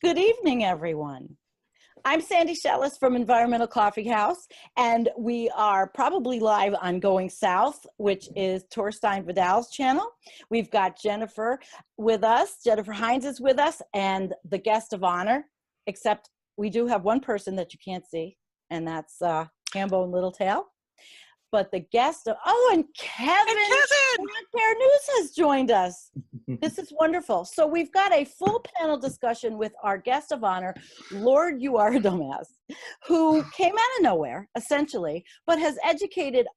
Good evening, everyone. I'm Sandy Shellis from Environmental Coffee House, and we are probably live on Going South, which is Torstein Vidal's channel. We've got Jennifer with us. Jennifer Hines is with us, and the guest of honor, except we do have one person that you can't see, and that's Hambone Littletail. But the guest of, and Kevin from Bear News has joined us. This is wonderful. So we've got a full panel discussion with our guest of honor, Lord You Are a Dumbass, who came out of nowhere, essentially, but has educated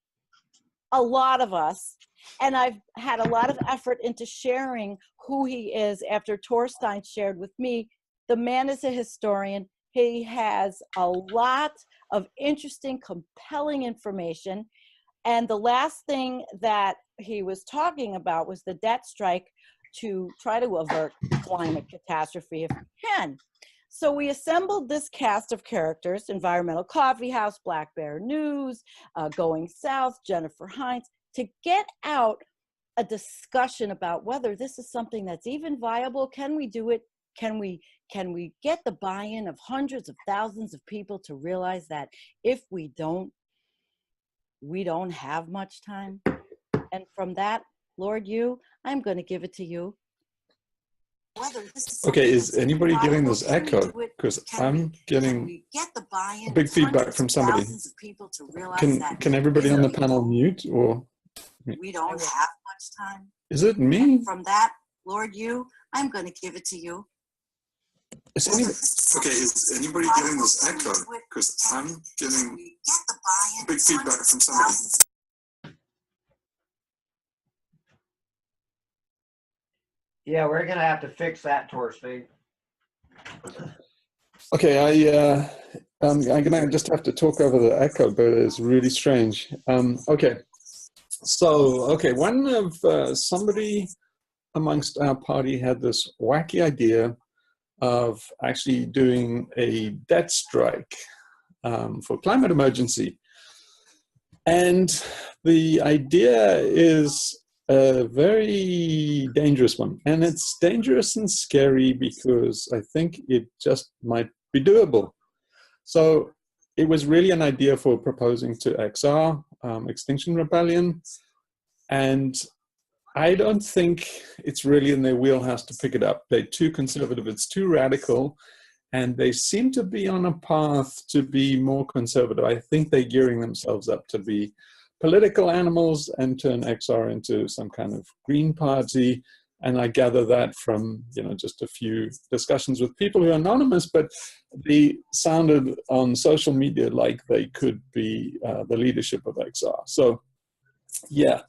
a lot of us. And I've had a lot of effort into sharing who he is after Torstein shared with me. The man is a historian. He has a lot of interesting, compelling information. And the last thing that he was talking about was the debt strike to try to avert climate catastrophe if we can. So we assembled this cast of characters, Environmental Coffee House, Black Bear News, Going South, Jennifer Hines, to get out a discussion about whether this is something that's even viable. Can we do it? Can we get the buy-in of hundreds of thousands of people to realize that if we don't have much time? And from that, Lord, I'm going to give it to you. Okay, is anybody getting this echo? Because I'm getting a big feedback from somebody. Can everybody on the panel mute or? We don't have much time. Is it me? And from that, Lord, I'm going to give it to you. Is anybody getting this echo? Because I'm getting a big feedback from somebody. Yeah, we're gonna have to fix that, Torstein. Okay, I'm gonna just have to talk over the echo, but it's really strange. Okay, so one of somebody amongst our party had this wacky idea of actually doing a debt strike for climate emergency, and the idea is a very dangerous one, and it's dangerous and scary because I think it just might be doable. So it was really an idea for proposing to XR, Extinction Rebellion, and I don't think it's really in their wheelhouse to pick it up. They're too conservative, it's too radical, and they seem to be on a path to be more conservative. I think they're gearing themselves up to be political animals and turn XR into some kind of green party. And I gather that from, just a few discussions with people who are anonymous, but they sounded on social media like they could be the leadership of XR. So yeah,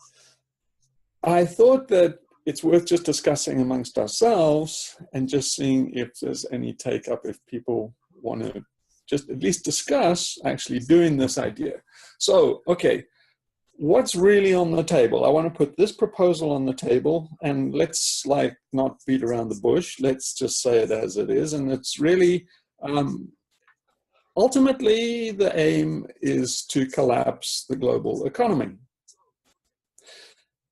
I thought that it's worth just discussing amongst ourselves and just seeing if there's any take up, if people want to just at least discuss actually doing this idea. So, okay. What's really on the table? I want to put this proposal on the table, and let's not beat around the bush. Let's just say it as it is. And it's really, ultimately, the aim is to collapse the global economy.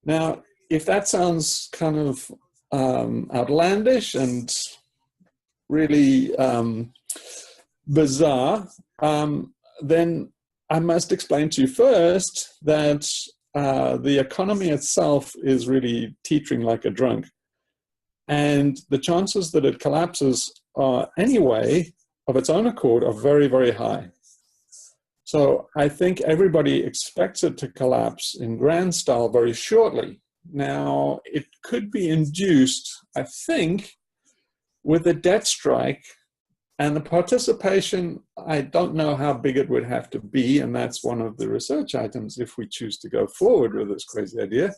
Now, if that sounds kind of outlandish and really bizarre, then I must explain to you first that the economy itself is really teetering like a drunk. And the chances that it collapses anyway, of its own accord, are very, very high. So I think everybody expects it to collapse in grand style very shortly. Now, it could be induced, I think, with a debt strike. And the participation, I don't know how big it would have to be, and that's one of the research items if we choose to go forward with this crazy idea.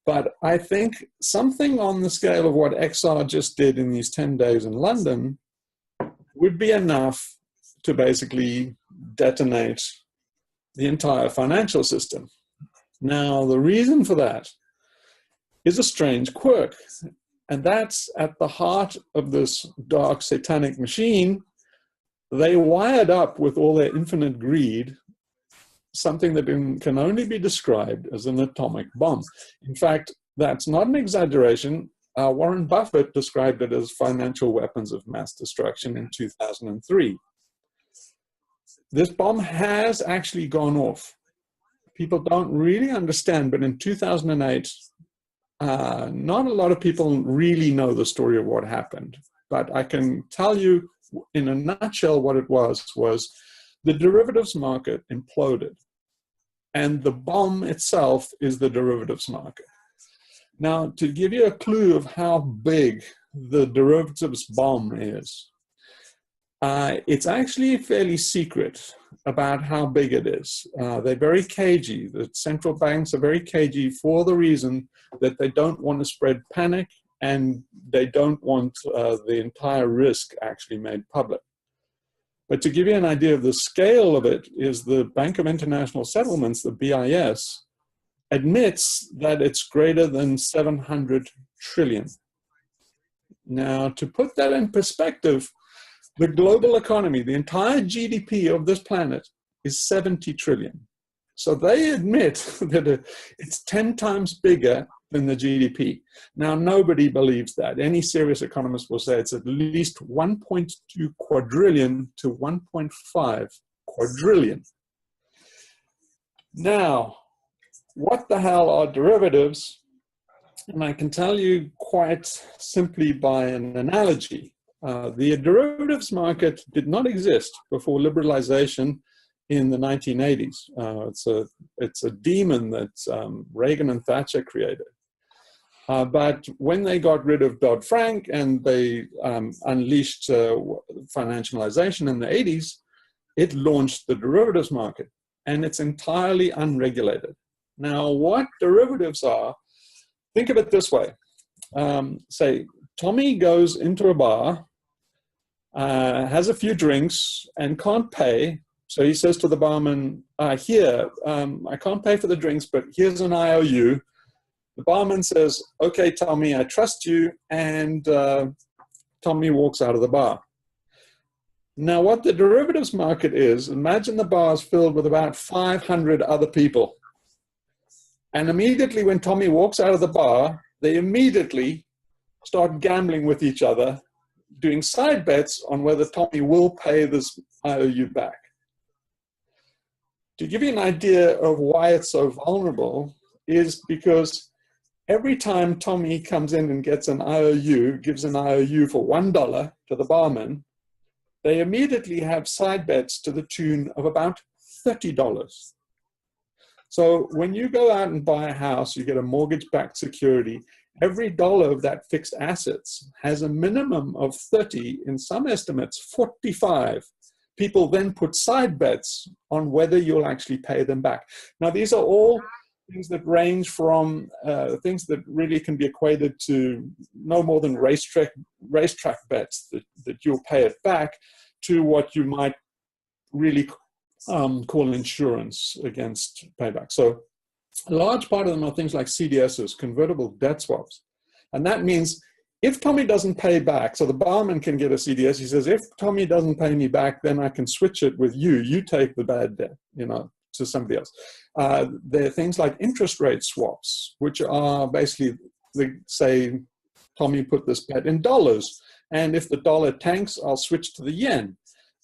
But I think something on the scale of what XR just did in these 10 days in London would be enough to basically detonate the entire financial system. Now, the reason for that is a strange quirk. And that's at the heart of this dark satanic machine they wired up with all their infinite greed something that can only be described as an atomic bomb. In fact, that's not an exaggeration. Warren Buffett described it as financial weapons of mass destruction in 2003. This bomb has actually gone off. People don't really understand, but in 2008, not a lot of people really know the story of what happened. But I can tell you in a nutshell what it was the derivatives market imploded. And the bomb itself is the derivatives market. Now, to give you a clue of how big the derivatives bomb is, it's actually fairly secret about how big it is. They're very cagey. The central banks are very cagey for the reason that they don't want to spread panic and they don't want the entire risk actually made public. But to give you an idea of the scale of it is the Bank of International Settlements, the BIS, admits that it's greater than 700 trillion. Now, to put that in perspective, the global economy, the entire GDP of this planet is 70 trillion. So they admit that it's 10 times bigger than the GDP. Now, nobody believes that. Any serious economist will say it's at least 1.2 quadrillion to 1.5 quadrillion. Now, what the hell are derivatives? And I can tell you quite simply by an analogy. The derivatives market did not exist before liberalization in the 1980s. It's a demon that Reagan and Thatcher created. But when they got rid of Dodd-Frank and they unleashed financialization in the 80s, it launched the derivatives market, and it's entirely unregulated. Now, what derivatives are, think of it this way. Say, Tommy goes into a bar, has a few drinks, and can't pay. So he says to the barman, here, I can't pay for the drinks, but here's an IOU. The barman says, okay, Tommy, I trust you, and Tommy walks out of the bar. Now, what the derivatives market is, imagine the bar is filled with about 500 other people. And immediately when Tommy walks out of the bar, they immediately start gambling with each other, doing side bets on whether Tommy will pay this IOU back. To give you an idea of why it's so vulnerable is because every time Tommy comes in and gets an IOU, gives an IOU for $1 to the barman, they immediately have side bets to the tune of about $30. So when you go out and buy a house, you get a mortgage-backed security. Every dollar of that fixed assets has a minimum of 30, in some estimates 45. People then put side bets on whether you'll actually pay them back. Now, these are all things that range from things that really can be equated to no more than racetrack bets that you'll pay it back, to what you might really call insurance against payback. So a large part of them are things like CDSs, convertible debt swaps. And that means if Tommy doesn't pay back, so the barman can get a CDS, he says, if Tommy doesn't pay me back, then I can switch it with you. You take the bad debt, to somebody else. There are things like interest rate swaps, which are basically, say, Tommy put this bet in dollars, and if the dollar tanks, I'll switch to the yen.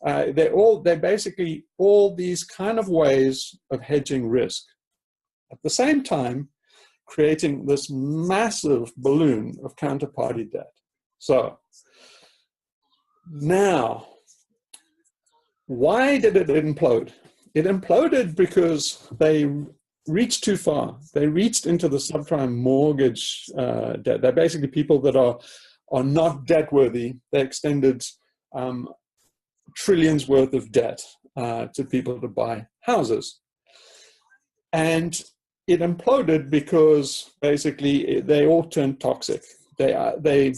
They're basically all these kind of ways of hedging risk. At the same time, creating this massive balloon of counterparty debt. So now, why did it implode? It imploded because they reached too far. They reached into the subprime mortgage debt. They're basically people that are not debt worthy. They extended trillions worth of debt to people to buy houses. And it imploded because basically they all turned toxic. They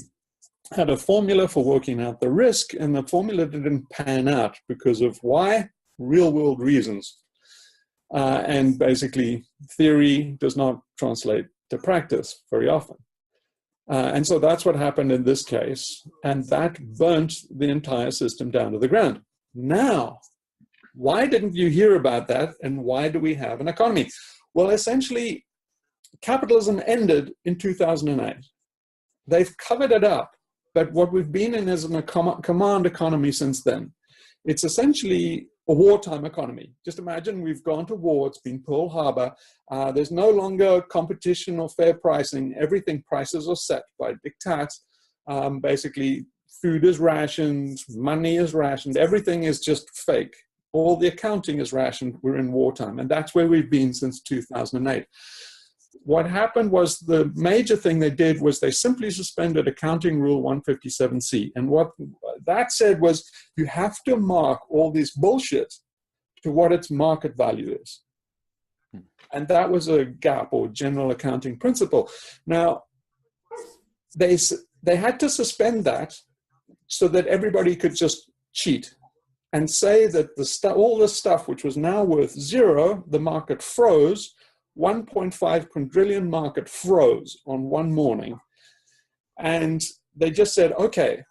had a formula for working out the risk, and the formula didn't pan out because of why? Real world reasons. And basically theory does not translate to practice very often. And so that's what happened in this case. And that burnt the entire system down to the ground. Now, why didn't you hear about that, and why do we have an economy? Well, essentially, capitalism ended in 2008. They've covered it up, but what we've been in is a command economy since then. It's essentially a wartime economy. Just imagine we've gone to war, it's been Pearl Harbor, there's no longer competition or fair pricing, everything, prices are set by diktats. Basically, food is rationed, money is rationed, everything is just fake. All the accounting is rationed, we're in wartime, and that's where we've been since 2008. What happened was the major thing they did was they simply suspended accounting rule 157C. And what that said was you have to mark all this bullshit to what its market value is. And that was a GAAP or general accounting principle. Now, they had to suspend that so that everybody could just cheat and say that all the stuff which was now worth zero, the market froze. 1.5 quadrillion market froze on one morning. And they just said, okay,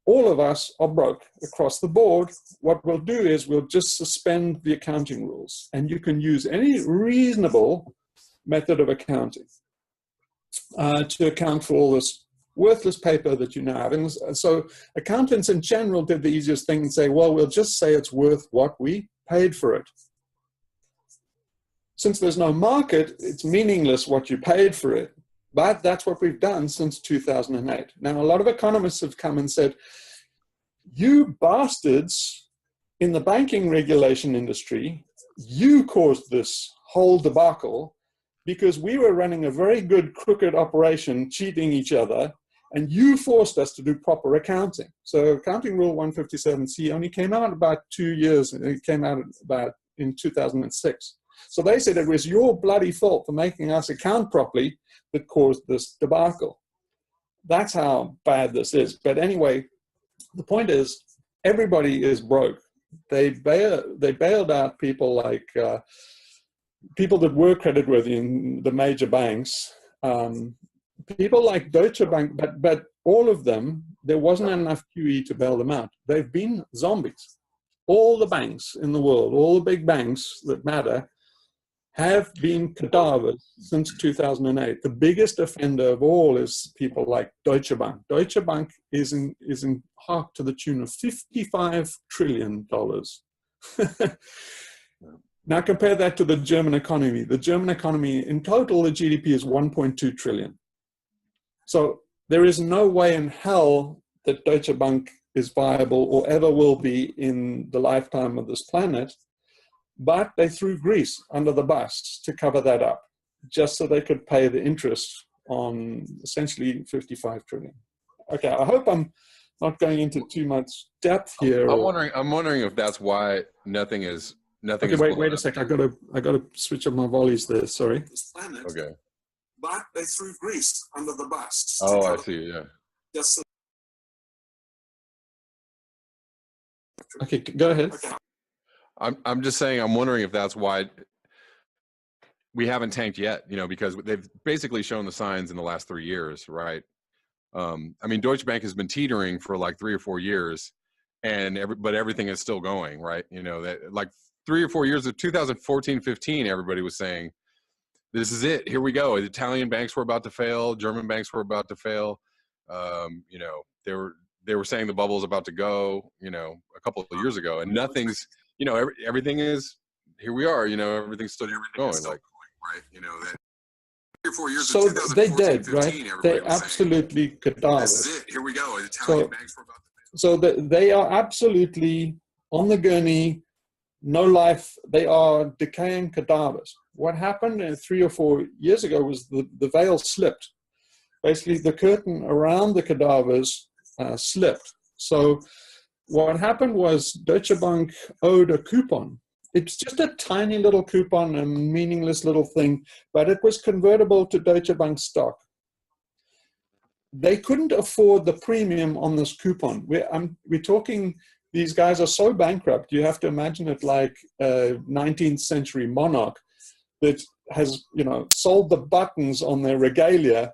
all of us are broke across the board. What we'll do is we'll just suspend the accounting rules, and you can use any reasonable method of accounting to account for all this worthless paper that you now have. And so accountants in general did the easiest thing and say, well, we'll just say it's worth what we paid for it. Since there's no market, it's meaningless what you paid for it. But that's what we've done since 2008. Now, a lot of economists have come and said, you bastards in the banking regulation industry, you caused this whole debacle because we were running a very good crooked operation, cheating each other, and you forced us to do proper accounting. So accounting rule 157C only came out about 2 years, it came out about in 2006. So they said it was your bloody fault for making us account properly that caused this debacle. That's how bad this is. But anyway, the point is, everybody is broke. They bailed out people like people that were creditworthy in the major banks, people like Deutsche Bank, but all of them, there wasn't enough QE to bail them out. They've been zombies. All the banks in the world, all the big banks that matter, have been cadavers since 2008. The biggest offender of all is people like Deutsche Bank. Deutsche Bank is in hark to the tune of $55 trillion. Now compare that to the German economy. The German economy, in total, the GDP is 1.2 trillion. So there is no way in hell that Deutsche Bank is viable or ever will be in the lifetime of this planet. But they threw Greece under the bus to cover that up, just so they could pay the interest on essentially 55 trillion. Okay, I hope I'm not going into too much depth here. I'm wondering if that's why nothing is. Okay, wait a sec. I gotta switch up my volleys there. Sorry. Okay. But they threw Greece under the bus. Oh, I see. Yeah. Just so. Okay, go ahead. Okay. I'm just saying, I'm wondering if that's why we haven't tanked yet, you know, because they've basically shown the signs in the last 3 years, right? I mean, Deutsche Bank has been teetering for like 3 or 4 years, but everything is still going, right? You know, that like 3 or 4 years of 2014, 15, everybody was saying, this is it, here we go. The Italian banks were about to fail, German banks were about to fail. You know, they were saying the bubble's about to go, you know, a couple of years ago, and nothing's, you know, everything is, here we are, you know, everything's still going, like, right, you know, that 3 or 4 years so of 2014, they did, 15, right? They absolutely cadavers. This is it, here we go. The Italian banks were about to fail. So they are absolutely on the gurney, no life, they are decaying cadavers. What happened 3 or 4 years ago was the veil slipped. Basically, the curtain around the cadavers slipped. So what happened was Deutsche Bank owed a coupon. It's just a tiny little coupon, a meaningless little thing, but it was convertible to Deutsche Bank stock. They couldn't afford the premium on this coupon. We're talking, these guys are so bankrupt, you have to imagine it like a 19th century monarch that has, you know, sold the buttons on their regalia,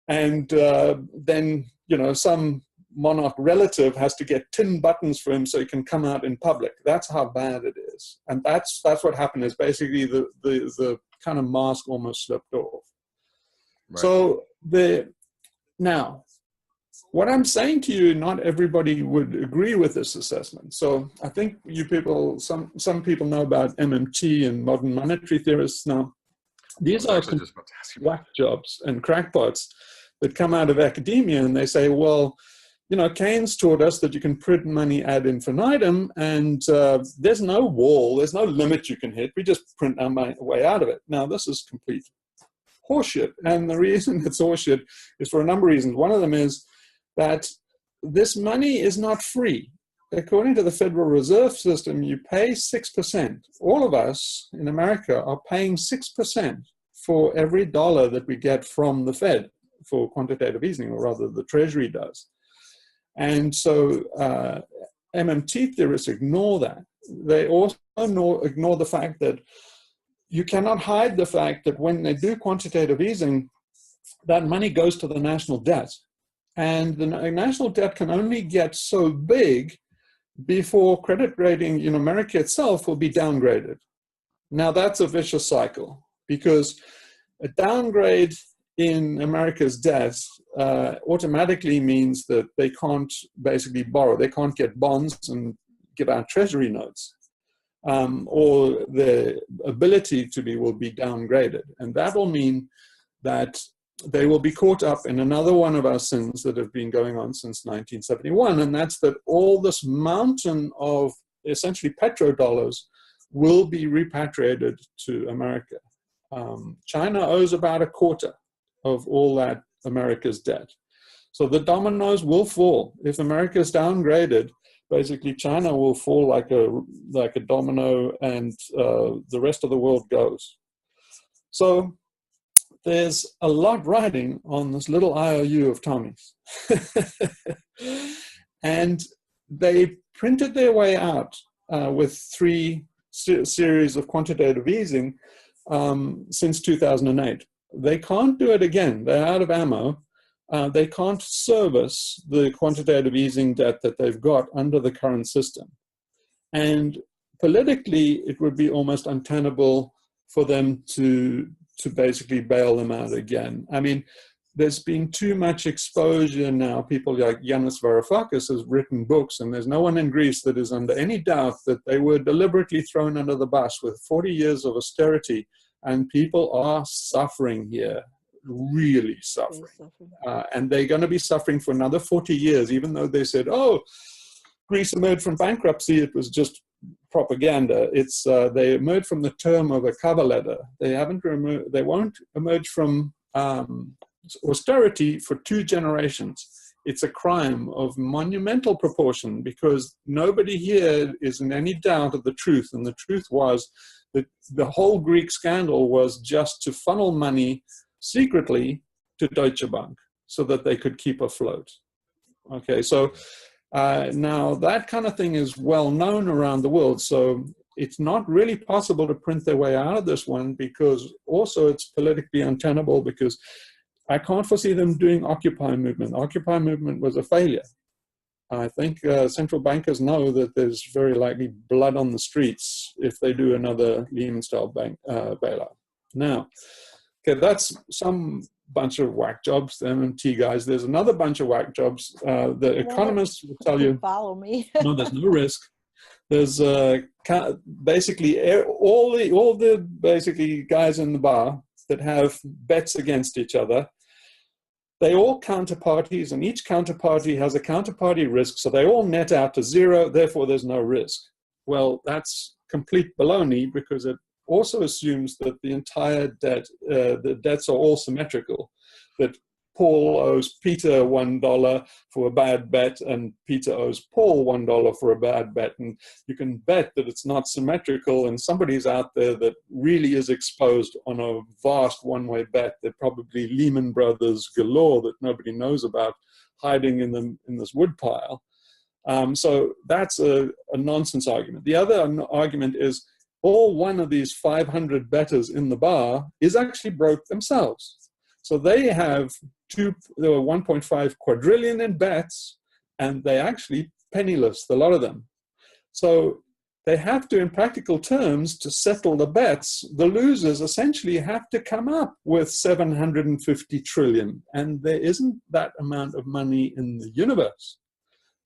and then, you know, some monarch relative has to get tin buttons for him so he can come out in public. That's how bad it is. And that's what happened, is basically the kind of mask almost slipped off. Right. So now, what I'm saying to you, not everybody would agree with this assessment. So I think you people, some people know about MMT and modern monetary theorists. Now, these are whack jobs and crackpots that come out of academia, and they say, well, you know, Keynes taught us that you can print money ad infinitum, and there's no wall, there's no limit you can hit. We just print our way out of it. Now, this is complete horseshit, and the reason it's horseshit is for a number of reasons. One of them is that this money is not free. According to the Federal Reserve System, you pay 6%. All of us in America are paying 6% for every dollar that we get from the Fed for quantitative easing, or rather the Treasury does. And so MMT theorists ignore that. They also ignore the fact that you cannot hide the fact that when they do quantitative easing, that money goes to the national debt. And the national debt can only get so big before credit rating in America itself will be downgraded. Now that's a vicious cycle, because a downgrade in America's debt automatically means that they can't basically borrow. They can't get bonds and give out treasury notes, or their ability to will be downgraded. And that will mean that they will be caught up in another one of our sins that have been going on since 1971, and that's that all this mountain of essentially petrodollars will be repatriated to America. China owes about a quarter of all that America's debt. So the dominoes will fall. If America is downgraded, basically China will fall like a domino, and the rest of the world goes. So there's a lot riding on this little IOU of Tommy's. And they printed their way out with 3 series of quantitative easing since 2008. They can't do it again. They're out of ammo. They can't service the quantitative easing debt that they've got under the current system. And politically, it would be almost untenable for them to basically bail them out again. I mean, there's been too much exposure now. People like Yanis Varoufakis has written books, and there's no one in Greece that is under any doubt that they were deliberately thrown under the bus with 40 years of austerity, and people are suffering here, really suffering. And they're going to be suffering for another 40 years, even though they said, oh, Greece emerged from bankruptcy, it was just propaganda. It's they emerged from the term of a cover letter. They won't emerge from austerity for 2 generations. It's a crime of monumental proportion, because nobody here is in any doubt of the truth. And the truth was that the whole Greek scandal was just to funnel money secretly to Deutsche Bank so that they could keep afloat. Okay, so now that kind of thing is well known around the world. So it's not really possible to print their way out of this one, because also it's politically untenable, because I can't foresee them doing Occupy movement. Occupy movement was a failure. I think central bankers know that there's very likely blood on the streets if they do another Lehman-style bank bailout. Now, okay, that's some bunch of whack jobs, the MMT guys. There's another bunch of whack jobs. The economists will tell you, follow me. no, there's no risk. There's basically all the basically guys in the bar that have bets against each other. They all counterparties, and each counterparty has a counterparty risk, so they all net out to 0, therefore there's no risk. Well, that's complete baloney, because it also assumes that the entire debt, the debts are all symmetrical, that Paul owes Peter $1 for a bad bet, and Peter owes Paul $1 for a bad bet. And you can bet that it's not symmetrical, and somebody's out there that really is exposed on a vast one-way bet. They're probably Lehman Brothers galore that nobody knows about, hiding in this woodpile. So that's a nonsense argument. The other argument is all one of these 500 bettors in the bar is actually broke themselves. So they have 1.5 quadrillion in bets, and they're actually penniless, a lot of them. So they have to, in practical terms, to settle the bets, the losers essentially have to come up with 750 trillion, and there isn't that amount of money in the universe.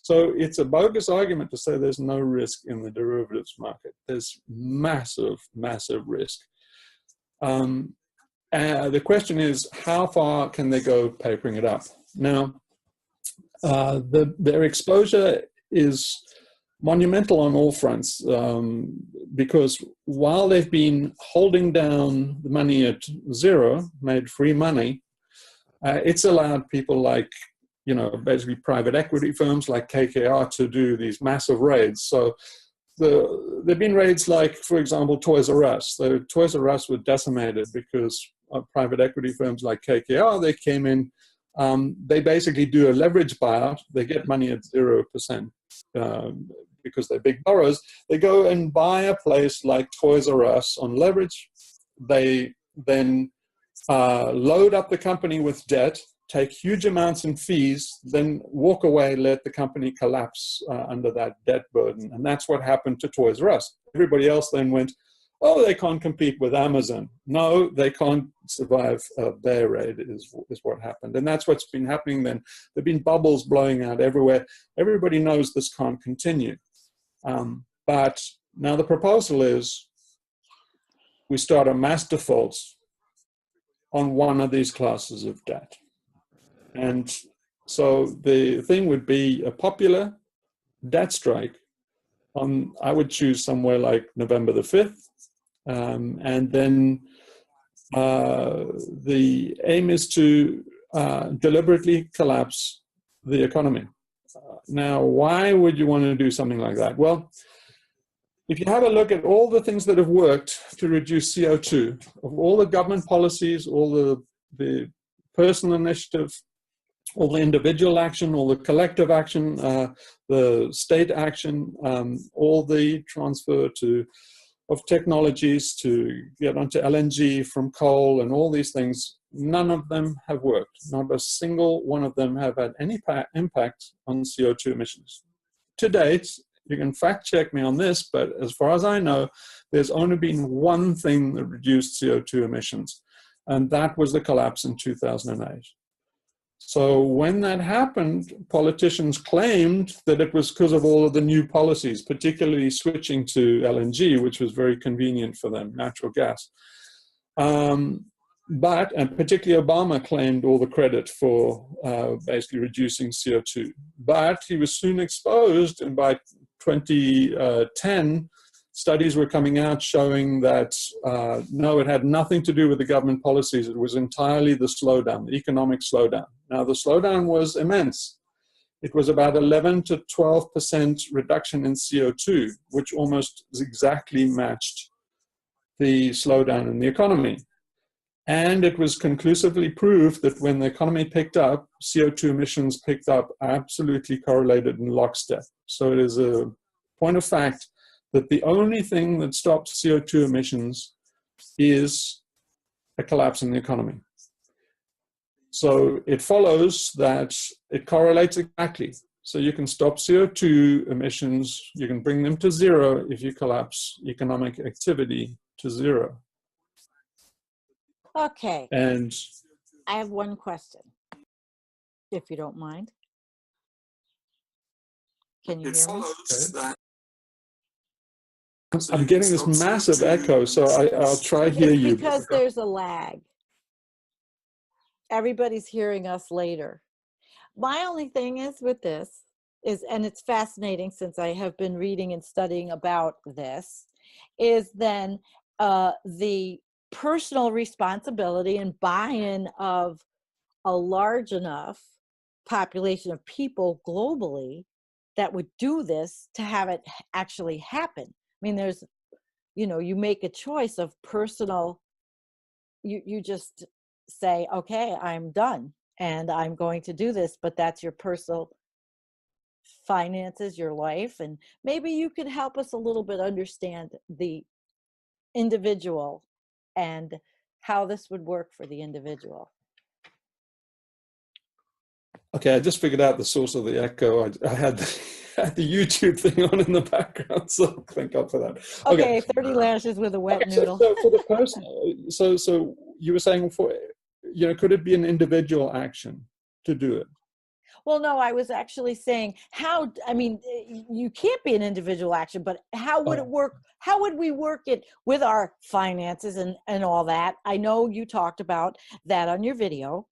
So it's a bogus argument to say there's no risk in the derivatives market. There's massive, massive risk. The question is, how far can they go papering it up? Now, their exposure is monumental on all fronts, because while they've been holding down the money at zero, made free money, it's allowed people like, basically private equity firms like KKR to do these massive raids. So there've been raids like, for example, Toys R Us. So Toys R Us were decimated because of private equity firms like KKR. They came in, they basically do a leverage buyout. They get money at 0%. Because they're big borrowers, they go and buy a place like Toys R Us on leverage. They then load up the company with debt, take huge amounts in fees, then walk away, let the company collapse under that debt burden. And that's what happened to Toys R Us. Everybody else then went, oh, they can't compete with Amazon. No, they can't survive their raid is what happened. And that's what's been happening then. There have been bubbles blowing out everywhere. Everybody knows this can't continue. But now the proposal is we start a mass defaults on one of these classes of debt. And so the thing would be a popular debt strike on, I would choose somewhere like November the 5th. And then the aim is to deliberately collapse the economy. Now, why would you want to do something like that? Well, if you have a look at all the things that have worked to reduce CO2, of all the government policies, all the personal initiative, all the individual action, all the collective action, the state action, all the transfer of technologies to get onto LNG from coal and all these things, none of them have worked. Not a single one of them have had any impact on CO2 emissions. To date, you can fact check me on this, but as far as I know, there's only been one thing that reduced CO2 emissions, and that was the collapse in 2008. So when that happened, politicians claimed that it was because of all of the new policies, particularly switching to LNG, which was very convenient for them, natural gas. And particularly Obama claimed all the credit for basically reducing CO2. But he was soon exposed, and by 2010, studies were coming out showing that no, it had nothing to do with the government policies. It was entirely the slowdown, the economic slowdown. Now, the slowdown was immense. It was about 11 to 12% reduction in CO2, which almost exactly matched the slowdown in the economy. And it was conclusively proved that when the economy picked up, CO2 emissions picked up, absolutely correlated in lockstep. So it is a point of fact that the only thing that stops CO2 emissions is a collapse in the economy. So it follows that it correlates exactly. So you can stop CO2 emissions, you can bring them to zero if you collapse economic activity to zero. Okay. And I have one question, if you don't mind. Can you hear me? I'm getting this massive echo, so I'll try to hear you. Because there's a lag. Everybody's hearing us later. My only thing is with this is, and it's fascinating since I have been reading and studying about this, is then the personal responsibility and buy-in of a large enough population of people globally that would do this to have it actually happen. I mean, there's, you make a choice of personal, you just say, okay, I'm done and I'm going to do this, but that's your personal finances, your life. And maybe you could help us a little bit understand the individual and how this would work for the individual. Okay, I just figured out the source of the echo. I had had the YouTube thing on in the background, so thank God for that. Okay, 30 lashes with a wet Okay, noodle. so for the person, so you were saying for, could it be an individual action to do it? Well, no, I was actually saying how, I mean, you can't be an individual action, but how would it work? How would we work it with our finances and all that? I know you talked about that on your video,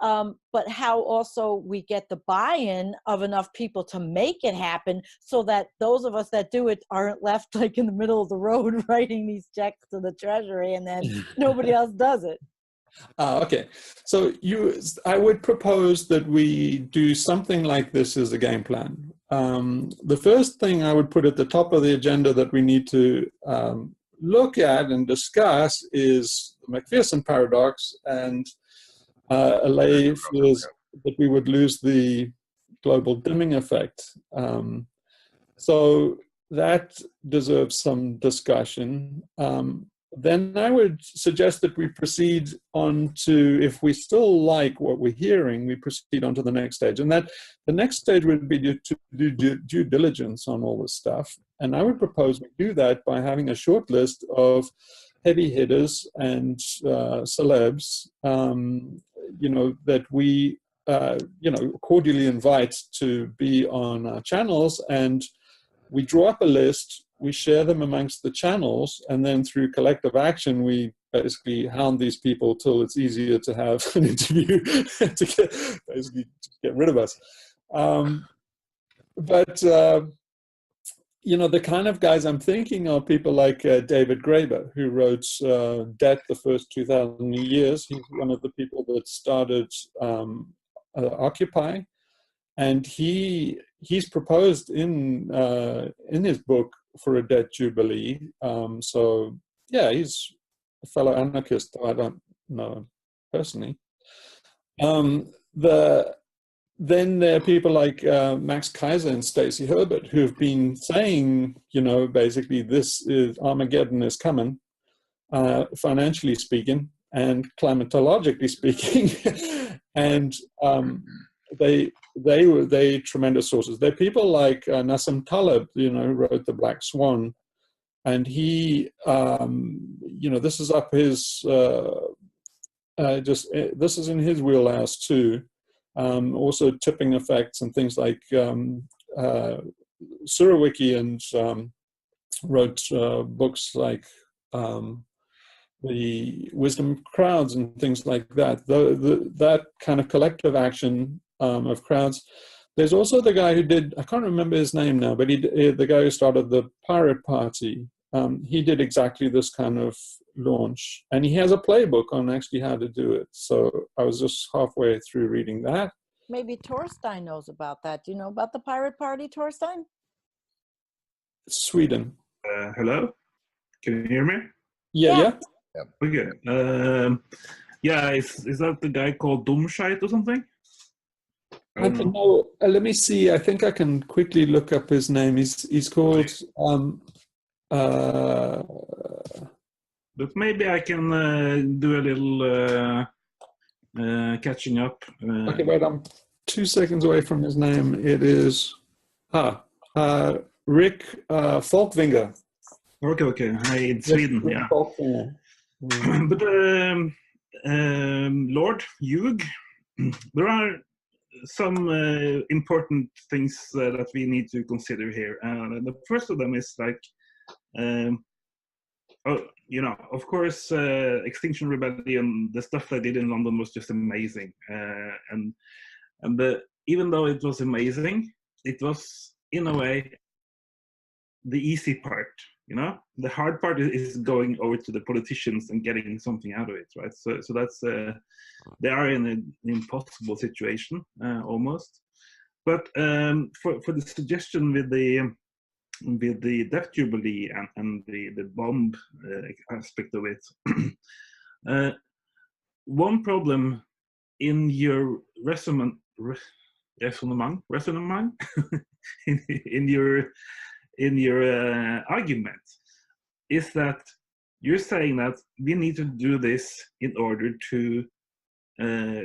but how also we get the buy-in of enough people to make it happen so that those of us that do it aren't left like in the middle of the road writing these checks to the treasury and then nobody else does it. Okay. So I would propose that we do something like this as a game plan. The first thing I would put at the top of the agenda that we need to look at and discuss is the McPherson paradox, and allay fears that we would lose the global dimming effect. So that deserves some discussion. Then I would suggest that we proceed on to, if we still like what we're hearing, we proceed on to the next stage. And that the next stage would be to do due diligence on all this stuff. And I would propose we do that by having a short list of heavy hitters and celebs, that we, cordially invite to be on our channels, and we draw up a list, we share them amongst the channels, and then through collective action, we basically hound these people till it's easier to have an interview to get rid of us. The kind of guys I'm thinking are people like David Graeber, who wrote Debt, the First 2,000 Years. He's one of the people that started Occupy. And he's proposed in his book for a debt jubilee. So yeah, he's a fellow anarchist. I don't know him personally. Then there are people like Max Kaiser and Stacey Herbert who have been saying, basically this is Armageddon is coming, financially speaking and climatologically speaking, and they tremendous sources. There are people like Nassim Taleb, who wrote The Black Swan, and he, this is up his, this is in his wheelhouse too. Also tipping effects and things like Surowiecki, and wrote books like The Wisdom of Crowds and things like that. That kind of collective action of crowds. There's also the guy who did, I can't remember his name now, but the guy who started the Pirate Party. He did exactly this kind of launch, and he has a playbook on actually how to do it. So I was just halfway through reading that. Maybe Torstein knows about that. Do you know about the Pirate Party, Torstein? Sweden. Hello? Can you hear me? Yeah. Okay. Is that the guy called Domscheit or something? I don't know. Let me see. I think I can quickly look up his name. He's called. But maybe I can do a little catching up. Okay, wait. I'm 2 seconds away from his name. It is Rick Folkvinger. Okay. In Sweden, Rick yeah. Folkvinger. But Lord Hugh, there are some important things that we need to consider here. The first of them is like, of course, Extinction Rebellion, the stuff they did in London was just amazing. Even though it was amazing, it was, in a way, the easy part. The hard part is going over to the politicians and getting something out of it, right? So that's they are in an impossible situation almost. But for the suggestion with the debt jubilee and the bomb aspect of it, one problem in your resume in your argument is that you're saying that we need to do this in order to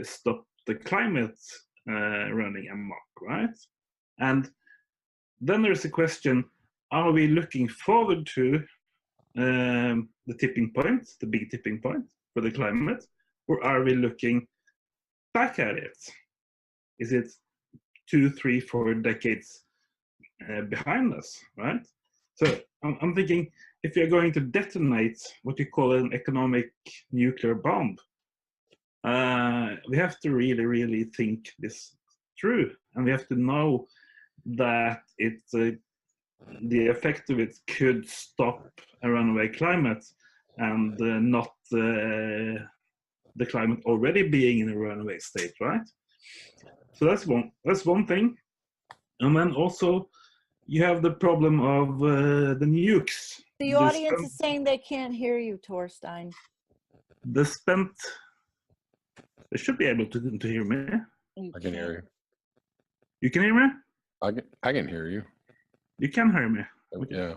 stop the climate running amok, right? And then there's a question: are we looking forward to the tipping point, the big tipping point for the climate, or are we looking back at it? Is it 2, 3, 4 decades behind us, right? So I'm thinking, if you're going to detonate what you call an economic nuclear bomb, we have to really, really think this through, and we have to know that the effect of it could stop a runaway climate, and not the climate already being in a runaway state, right? So that's one thing. And then also you have the problem of the nukes. The audience is saying they can't hear you, Torstein. They should be able to hear me. I can hear you. You can hear me? I can hear you. You can hear me. Okay. Yeah,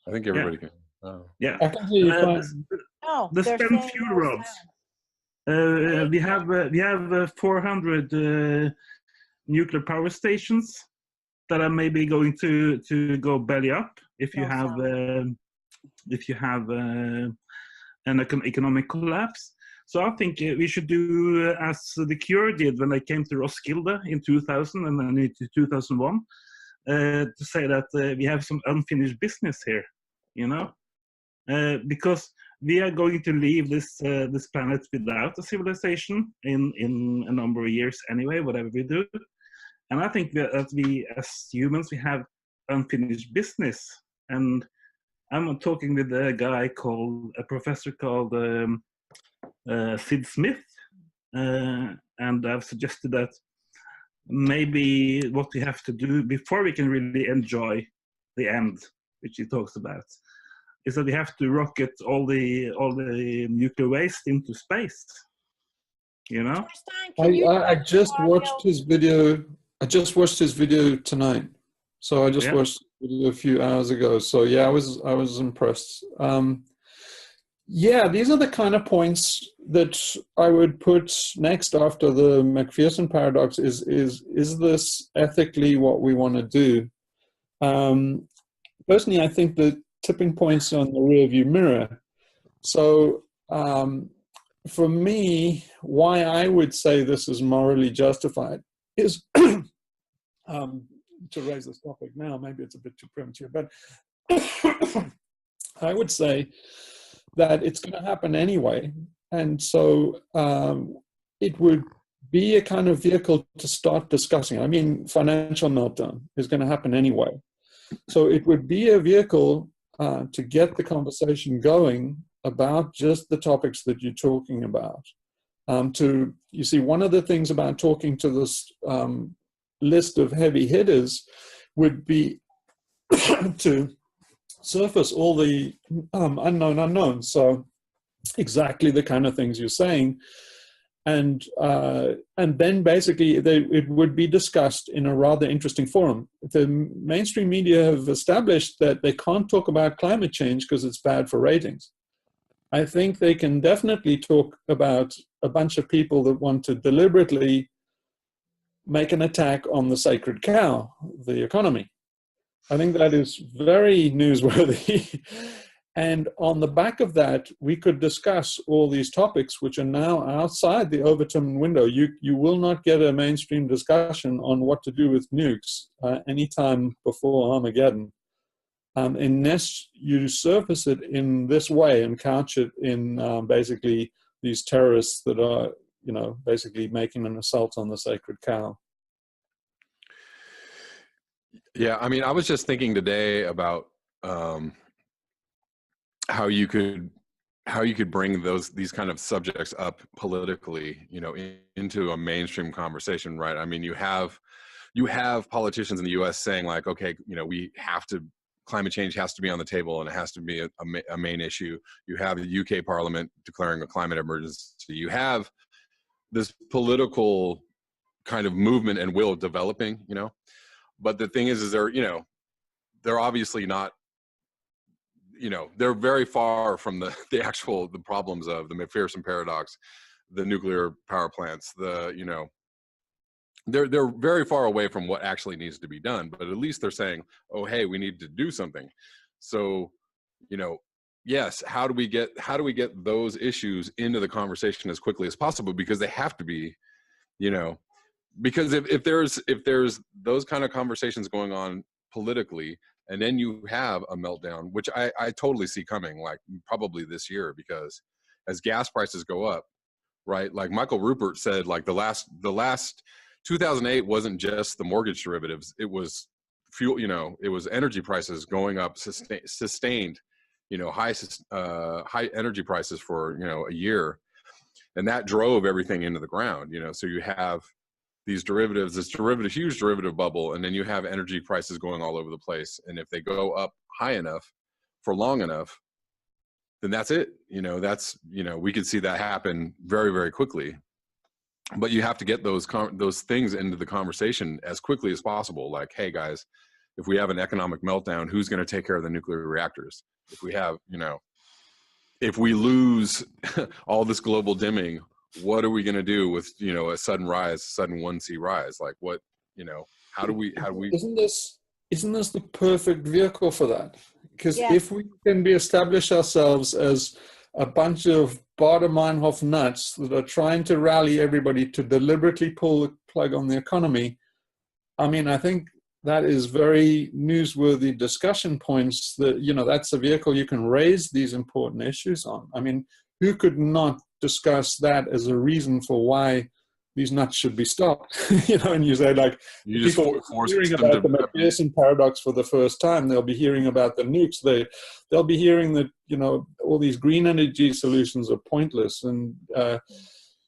I think everybody can. Oh. Yeah. I can hear you fine. No, The they're spent saying fuel no rods. sound. We have 400 nuclear power stations that are maybe going to go belly up if you No have an economic collapse. So I think we should do as the Cure did when they came to Roskilde in 2000 and then into 2001, to say that we have some unfinished business here, you know, because we are going to leave this planet without a civilization in a number of years anyway, whatever we do. And I think that we as humans, we have unfinished business. And I'm talking with a professor called Sid Smith, and I've suggested that maybe what we have to do before we can really enjoy the end, which he talks about, is that we have to rocket all the nuclear waste into space. You know? Torstein, can you I just audio? watched his video. I just watched his video tonight. So I just Yeah. watched the video a few hours ago. So yeah, I was impressed. Yeah, these are the kind of points that I would put next after the McPherson paradox. Is this ethically what we want to do? Personally, I think the tipping point's on the rearview mirror. So for me, why I would say this is morally justified is to raise this topic now. Maybe it's a bit too premature, but I would say that it's going to happen anyway. And so it would be a kind of vehicle to start discussing. I mean, financial meltdown is going to happen anyway. So it would be a vehicle to get the conversation going about just the topics that you're talking about. You see, one of the things about talking to this list of heavy hitters would be to surface all the unknown unknowns. So exactly the kind of things you're saying. And then basically it would be discussed in a rather interesting forum. The mainstream media have established that they can't talk about climate change because it's bad for ratings. I think they can definitely talk about a bunch of people that want to deliberately make an attack on the sacred cow, the economy. I think that is very newsworthy. And on the back of that, we could discuss all these topics which are now outside the Overton window. You will not get a mainstream discussion on what to do with nukes anytime before Armageddon, unless you surface it in this way and couch it in basically these terrorists that are, basically making an assault on the sacred cow. Yeah, I mean, I was just thinking today about how you could bring these kind of subjects up politically, into a mainstream conversation, right? I mean, you have politicians in the U.S. saying like, okay, climate change has to be on the table and it has to be a main issue. You have the UK Parliament declaring a climate emergency. You have this political kind of movement and will developing, But the thing is they're obviously not, they're very far from the problems of the McPherson paradox, the nuclear power plants, the they're very far away from what actually needs to be done, but at least they're saying, oh, hey, we need to do something. So, you know, yes, how do we get those issues into the conversation as quickly as possible? Because they have to be, you know, because if there's those kind of conversations going on politically, and then you have a meltdown, which I totally see coming, like probably this year, because as gas prices go up, right? Like Michael Rupert said, like the last 2008 wasn't just the mortgage derivatives. It was fuel, you know, it was energy prices going up, sustained, you know, high energy prices for, you know, a year. And that drove everything into the ground, you know, so you have these derivatives, huge derivative bubble, and then you have energy prices going all over the place. And if they go up high enough for long enough, then that's it. You know, we could see that happen very, very quickly. But you have to get those things into the conversation as quickly as possible. Like, hey guys, if we have an economic meltdown, who's going to take care of the nuclear reactors? If we have, you know, if we lose all this global dimming, what are we going to do with, you know, a sudden 1C rise? Like what, you know, how do we? Isn't this the perfect vehicle for that? Because Yes. if we can establish ourselves as a bunch of Bader-Meinhof nuts that are trying to rally everybody to deliberately pull the plug on the economy, I mean, I think that is very newsworthy discussion points that, you know, that's a vehicle you can raise these important issues on. I mean, who could not discuss that as a reason for why these nuts should be stopped? You know, and you say, like, You just people force hearing them about to, the McPherson paradox for the first time, they'll be hearing about the nukes. They'll be hearing that, you know, all these green energy solutions are pointless, and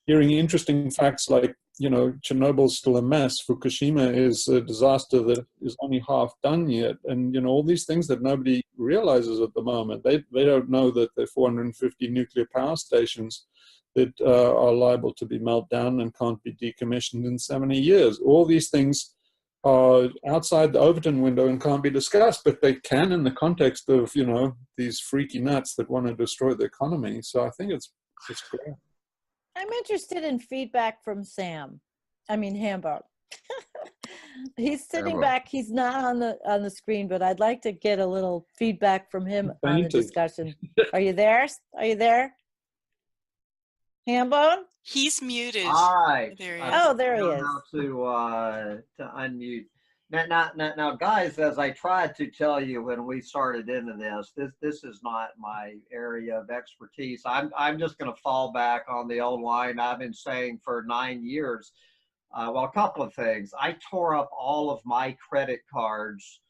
hearing interesting facts like, you know, Chernobyl's still a mess, Fukushima is a disaster that is only half done yet, and, you know, all these things that nobody realizes at the moment. They don't know that there are 450 nuclear power stations that are liable to be melted down and can't be decommissioned in 70 years. All these things are outside the Overton window and can't be discussed, but they can in the context of, you know, these freaky nuts that want to destroy the economy. So I think it's great. I'm interested in feedback from Hamburg. He's sitting Hamburg. back. He's not on the screen, but I'd like to get a little feedback from him on the discussion. Are you there? Are you there? Hambone? He's muted. All right. There he is. Oh, there he is. How to unmute. Now, guys, as I tried to tell you when we started into this is not my area of expertise. I'm just going to fall back on the old line I've been saying for 9 years. Well, a couple of things. I tore up all of my credit cards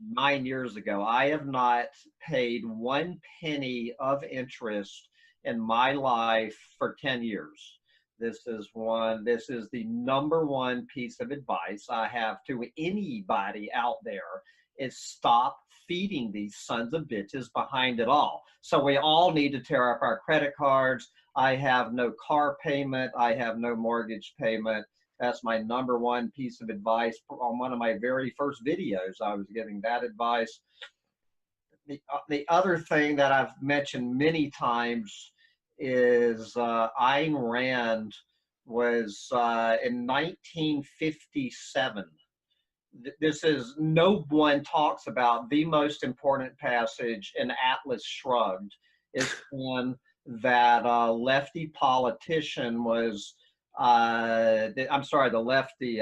9 years ago. I have not paid 1 penny of interest in my life for 10 years. This is the number one piece of advice I have to anybody out there, is stop feeding these sons of bitches behind it all. So we all need to tear up our credit cards. I have no car payment. I have no mortgage payment. That's my number one piece of advice. On one of my very first videos, I was giving that advice. The other thing that I've mentioned many times is Ayn Rand was in 1957. No one talks about the most important passage in Atlas Shrugged, is when that lefty politician was, the lefty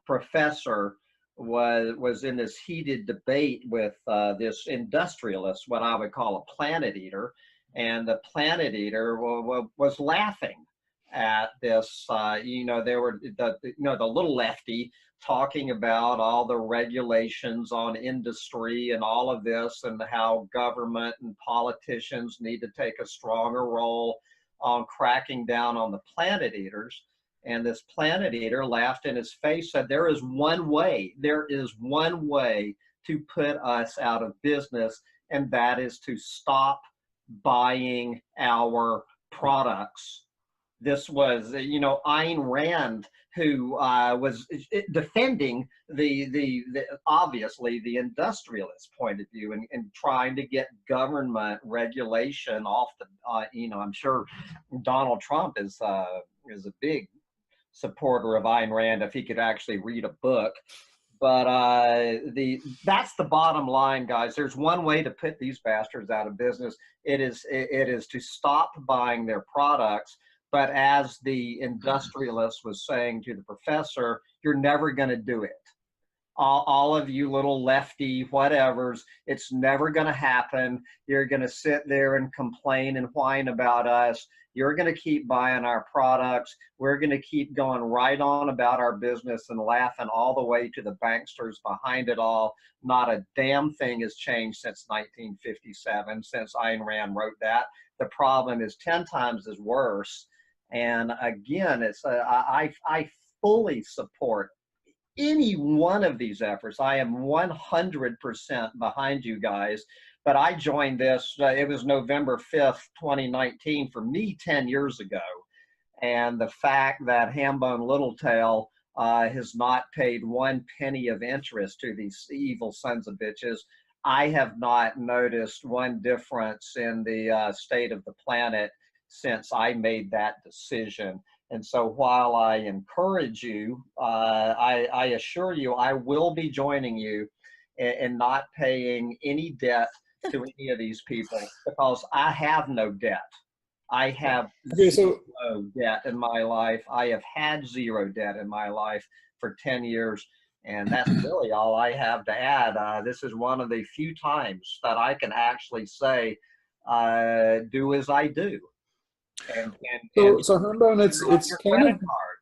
professor was in this heated debate with this industrialist, what I would call a planet eater. And the planet eater was laughing at this. They were the little lefty talking about all the regulations on industry and all of this, and how government and politicians need to take a stronger role on cracking down on the planet eaters. And this planet eater laughed in his face, said, there is one way to put us out of business, and that is to stop buying our products. This was, Ayn Rand, who was defending the obviously the industrialist point of view, and trying to get government regulation off the, I'm sure Donald Trump is a big supporter of Ayn Rand if he could actually read a book. But that's the bottom line, guys. There's one way to put these bastards out of business. It is to stop buying their products. But as the industrialist was saying to the professor, you're never going to do it. All of you little lefty whatevers, it's never going to happen. You're going to sit there and complain and whine about us. You're going to keep buying our products. We're going to keep going right on about our business and laughing all the way to the banksters behind it all. Not a damn thing has changed since 1957, since Ayn Rand wrote that. The problem is 10 times as worse. And again, I fully support any one of these efforts. I am 100% behind you guys. But I joined this, it was November 5th, 2019, for me 10 years ago. And the fact that Hambone Littletail has not paid 1 penny of interest to these evil sons of bitches, I have not noticed one difference in the state of the planet since I made that decision. And so while I encourage you, I assure you I will be joining you in not paying any debt to any of these people, because I have no debt. I have zero debt in my life. I have had zero debt in my life for 10 years. And that's really all I have to add. This is one of the few times that I can actually say, do as I do. So Hambone,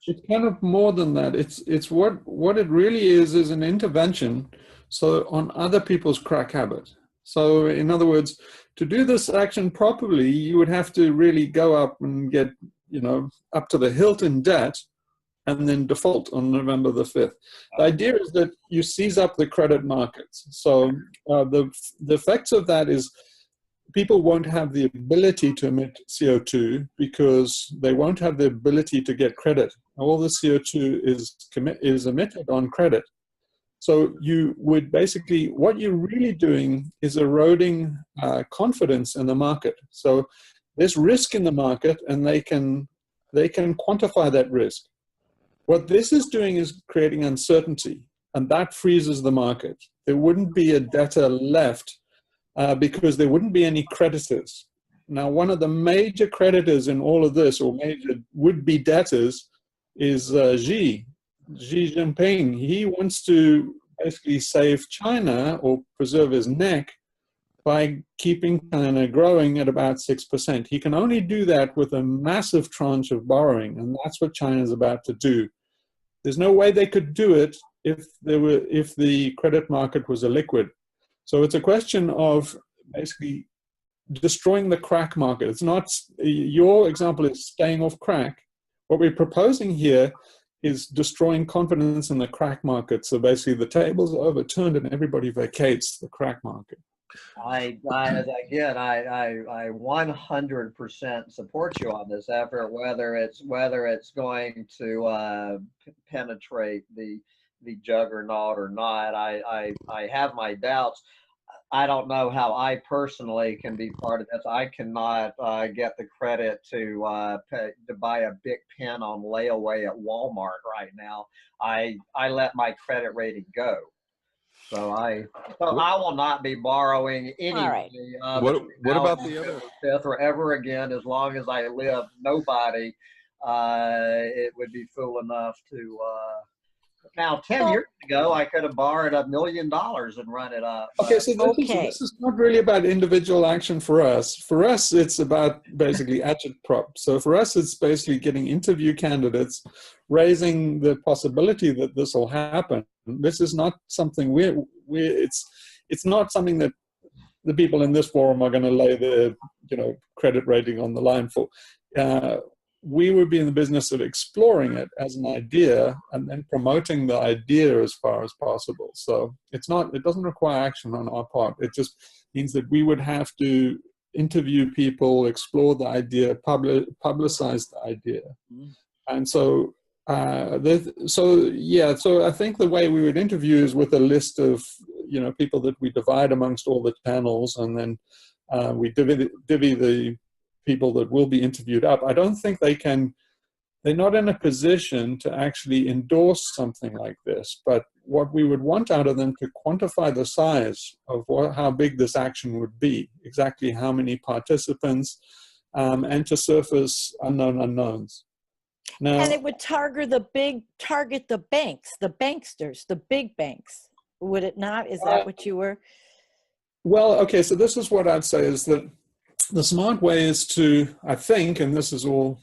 it's kind of more than that. It's what it really is an intervention, so on other people's crack habit. So in other words, to do this action properly, you would have to really go up and get, up to the hilt in debt, and then default on November the 5th. The idea is that you seize up the credit markets. So the effects of that is people won't have the ability to emit CO2 because they won't have the ability to get credit. All the CO2 is emitted on credit. So you would basically, what you're really doing is eroding confidence in the market. So there's risk in the market, and they can quantify that risk. What this is doing is creating uncertainty, and that freezes the market. There wouldn't be a debtor left because there wouldn't be any creditors. Now, one of the major creditors in all of this, or major would-be debtors, is Xi Jinping. He wants to basically save China or preserve his neck by keeping China growing at about 6%. He can only do that with a massive tranche of borrowing, and that's what China is about to do. There's no way they could do it if the credit market was illiquid. So it's a question of basically destroying the crack market. It's not, your example is staying off crack. What we're proposing here is destroying confidence in the crack market. So basically the tables are overturned and everybody vacates the crack market. I 100% support you on this effort, whether it's going to penetrate the juggernaut or not. I have my doubts. I don't know how I personally can be part of this. I cannot get the credit to buy a big pen on layaway at Walmart right now. I let my credit rating go. So I will not be borrowing any money. What about the other fifth or ever again, as long as I live? Nobody it would be fool enough to. Now, 10 years ago, I could have borrowed $1 million and run it up. Okay, so this is not really about individual action for us. For us, it's about basically agitprop. So for us, it's basically getting interview candidates, raising the possibility that this will happen. This is not something it's not something that the people in this forum are going to lay their credit rating on the line for. We would be in the business of exploring it as an idea and then promoting the idea as far as possible. So it doesn't require action on our part. It just means that we would have to interview people, explore the idea, publicize the idea. And so, so I think the way we would interview is with a list of, people that we divide amongst all the channels, and then we divvy the people that will be interviewed up. I don't think they can they're not in a position to actually endorse something like this. But what we would want out of them to quantify the size of how big this action would be, exactly how many participants, and to surface unknown unknowns. Now, And it would target the banks, the banksters, the big banks, would it not? Is that what you were? well, okay, so this is what I'd say is that the smart way is to, I think, and this is all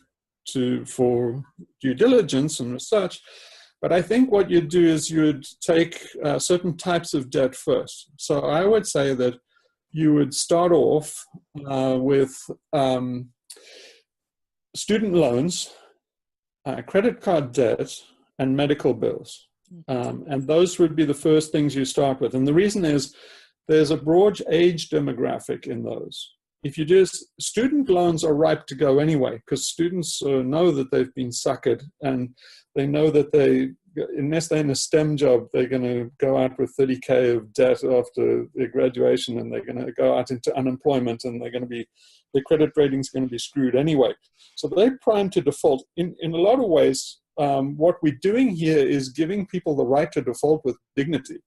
for due diligence and research, but I think what you'd do is you'd take certain types of debt first. So I would say that you would start off with student loans, credit card debt, and medical bills. And those would be the first things you start with. And the reason is there's a broad age demographic in those. If you just, student loans are ripe to go anyway, because students know that they've been suckered, and they know that unless they're in a STEM job, they're going to go out with 30K of debt after their graduation, and they're going to go out into unemployment, and their credit rating's going to be screwed anyway. So they're primed to default. In a lot of ways, what we're doing here is giving people the right to default with dignity.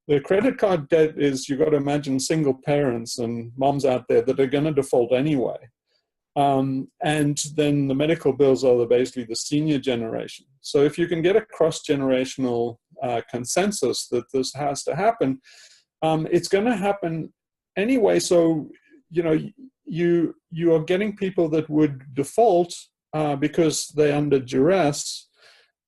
The credit card debt is, you've got to imagine single parents and moms out there that are going to default anyway. And then the medical bills are basically the senior generation. So if you can get a cross-generational consensus that this has to happen, it's going to happen anyway. So, you are getting people that would default because they're under duress.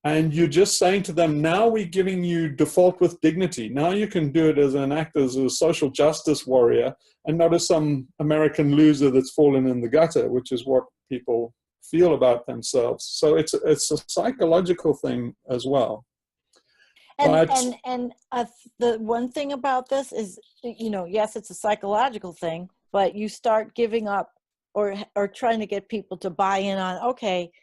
And you're just saying to them, now we're giving you default with dignity. Now you can do it as an act as a social justice warrior and not as some American loser that's fallen in the gutter, which is what people feel about themselves. So it's a psychological thing as well. And the one thing about this is, yes, it's a psychological thing, but you start giving up or trying to get people to buy in on, okay,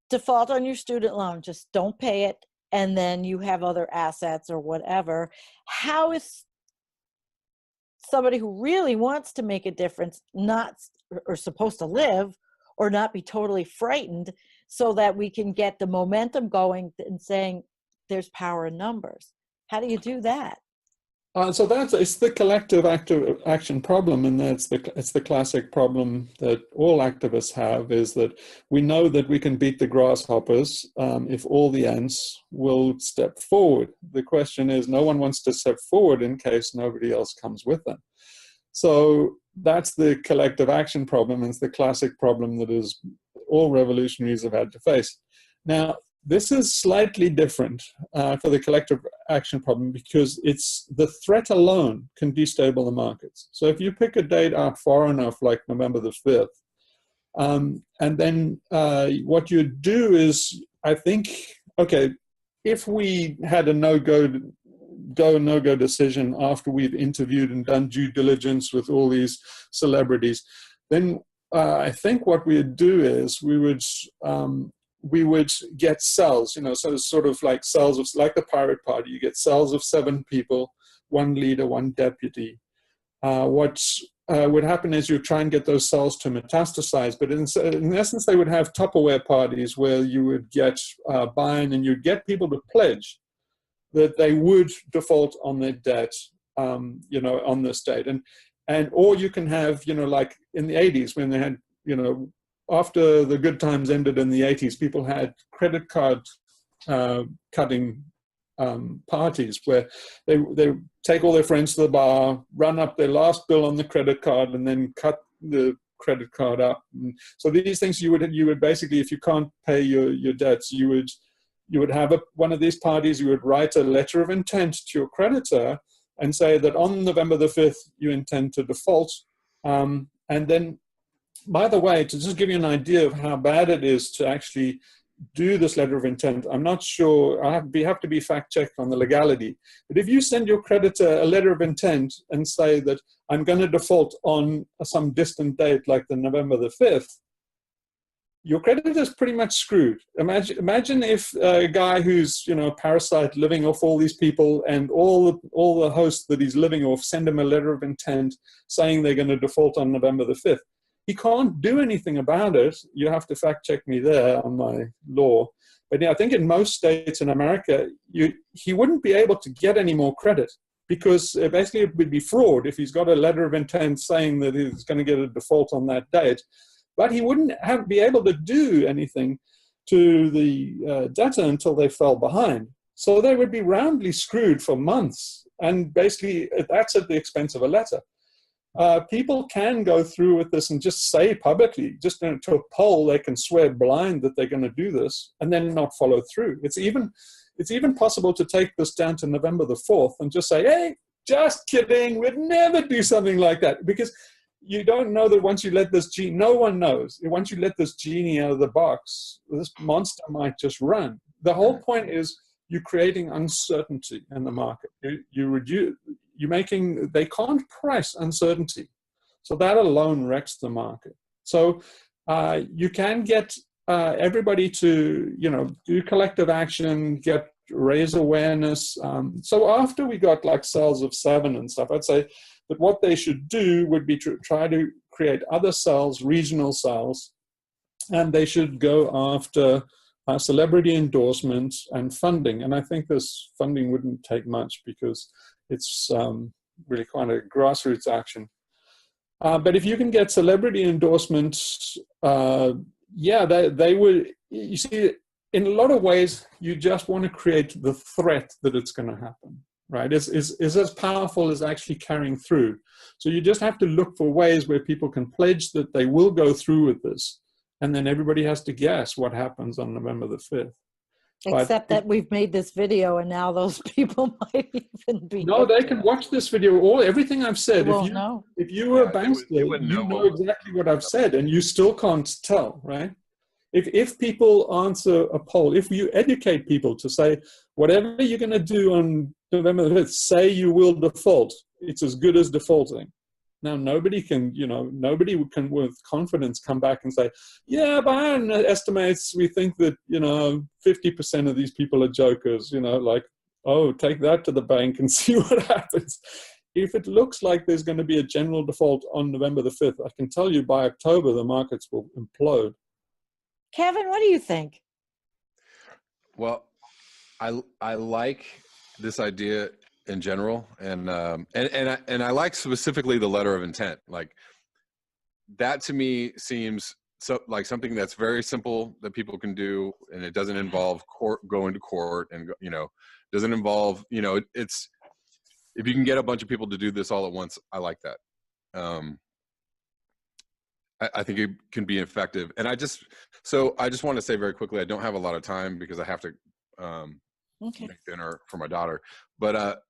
default on your student loan, just don't pay it, and then you have other assets or whatever. How is somebody who really wants to make a difference not or supposed to live or not be totally frightened, so that we can get the momentum going and saying there's power in numbers? How do you do that? So it's the collective action problem, and it's the classic problem that all activists have, is that we know that we can beat the grasshoppers if all the ants will step forward. The question is, no one wants to step forward in case nobody else comes with them. So that's the collective action problem, and it's the classic problem that is all revolutionaries have had to face. Now, this is slightly different for the collective action problem, because it's the threat alone can destabilize the markets. So if you pick a date out far enough, like November the 5th, and then what you do is, I think, okay, if we had a no-go decision after we've interviewed and done due diligence with all these celebrities, then I think what we'd do is we would get cells, so sort of like cells of, like the Pirate Party. You get cells of 7 people, 1 leader, 1 deputy. What would happen is you try and get those cells to metastasize, but in essence, they would have Tupperware parties where you would get buy-in, and you'd get people to pledge that they would default on their debt, on this date. And or you can have, like in the 80s when they had, after the good times ended in the 80s, people had credit card cutting parties where they take all their friends to the bar, run up their last bill on the credit card, and then cut the credit card up. And so these things you would basically, if you can't pay your debts, you would have one of these parties. You would write a letter of intent to your creditor and say that on November the 5th you intend to default, and then, by the way, to just give you an idea of how bad it is to actually do this letter of intent, I'm not sure, I have to be fact-checked on the legality, but if you send your creditor a letter of intent and say that I'm going to default on some distant date like the November the 5th, your creditor is pretty much screwed. Imagine if a guy who's, a parasite living off all these people, and all the hosts that he's living off send him a letter of intent saying they're going to default on November the 5th. he can't do anything about it. You have to fact check me there on my law. But yeah, I think in most states in America, he wouldn't be able to get any more credit, because basically it would be fraud if he's got a letter of intent saying that he's going to get a default on that date. But he wouldn't be able to do anything to the debtor until they fell behind. So they would be roundly screwed for months. And basically, that's at the expense of a letter. People can go through with this and just say publicly, just to a poll, they can swear blind that they're going to do this and then not follow through. It's even possible to take this down to November the 4th and just say, hey, just kidding, we'd never do something like that. Because you don't know that once you let this genie, no one knows, once you let this genie out of the box, this monster might just run. The whole point is you're creating uncertainty in the market. They can't price uncertainty. So that alone wrecks the market. So you can get everybody to, do collective action, raise awareness. So after we got like cells of 7 and stuff, I'd say that what they should do would be to try to create other cells, regional cells, and they should go after celebrity endorsements and funding. And I think this funding wouldn't take much because it's really kind of grassroots action. But if you can get celebrity endorsements, they would, you see, in a lot of ways, you just want to create the threat that it's going to happen, right? Is as powerful as actually carrying through. So you just have to look for ways where people can pledge that they will go through with this. And then everybody has to guess what happens on November the 5th. Except that we've made this video and now those people might even be. No, they can watch this video. Everything I've said. If you were a bankster, you know exactly what I've said, and you still can't tell, right? If people answer a poll, if you educate people to say, whatever you're going to do on November the 5th, say you will default. It's as good as defaulting. Now, nobody can with confidence come back and say, yeah, by our estimates, we think that, 50% of these people are jokers, take that to the bank and see what happens. If it looks like there's going to be a general default on November the 5th, I can tell you by October, the markets will implode. Kevin, what do you think? Well, I like this idea in general, and I like specifically the letter of intent. Like that to me seems so like something that's very simple that people can do, and it doesn't involve going to court, and doesn't involve it's if you can get a bunch of people to do this all at once, I like that. I think it can be effective, and I just want to say very quickly, I don't have a lot of time because I have to make dinner for my daughter, but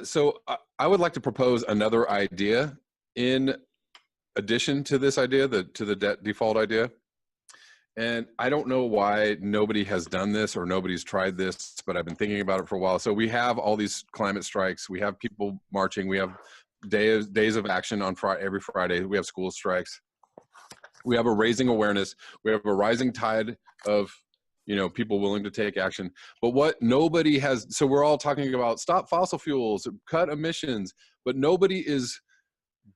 so I would like to propose another idea in addition to this idea, to the debt default idea. And I don't know why nobody has done this or nobody's tried this, but I've been thinking about it for a while. So we have all these climate strikes. We have people marching. We have days of action on every Friday. We have school strikes. We have a raising awareness. We have a rising tide of people willing to take action. But what nobody has, so we're all talking about stop fossil fuels, cut emissions, but nobody is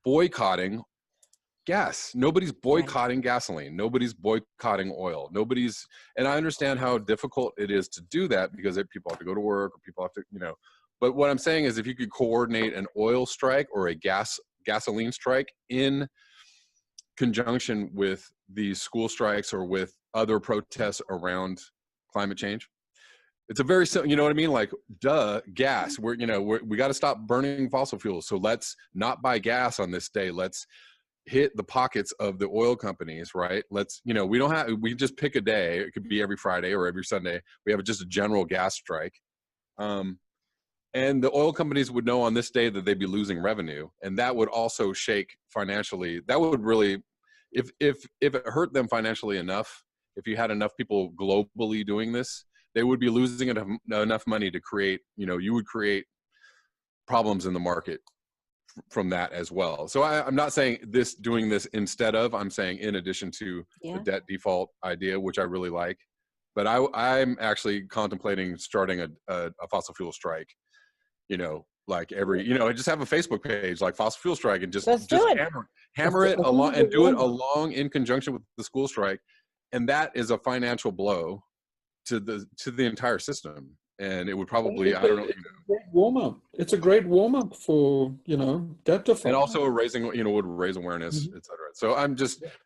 boycotting gas. Nobody's boycotting gasoline. Nobody's boycotting oil. And I understand how difficult it is to do that because people have to go to work or people have to, but what I'm saying is if you could coordinate an oil strike or a gasoline strike in conjunction with these school strikes or with other protests around climate change, it's a very simple, you know what I mean? Like, gas, we got to stop burning fossil fuels. So let's not buy gas on this day. Let's hit the pockets of the oil companies, right? We just pick a day. It could be every Friday or every Sunday. We have just a general gas strike. And the oil companies would know on this day that they'd be losing revenue. And that would also shake financially. That would really, if it hurt them financially enough, if you had enough people globally doing this, they would be losing enough money to create, you would create problems in the market from that as well. So I'm not saying doing this instead of, I'm saying in addition to the debt default idea, which I really like. But I'm actually contemplating starting a fossil fuel strike, like every, just have a Facebook page like Fossil Fuel Strike, and just Let's do it. hammer it I think along, the and do it warm-up- along in conjunction with the school strike. And that is a financial blow to the entire system. And it would probably, I don't know, It's a great warm-up. It's a great warm-up for, debt default. and also raising, would raise awareness, Mhm. et cetera. So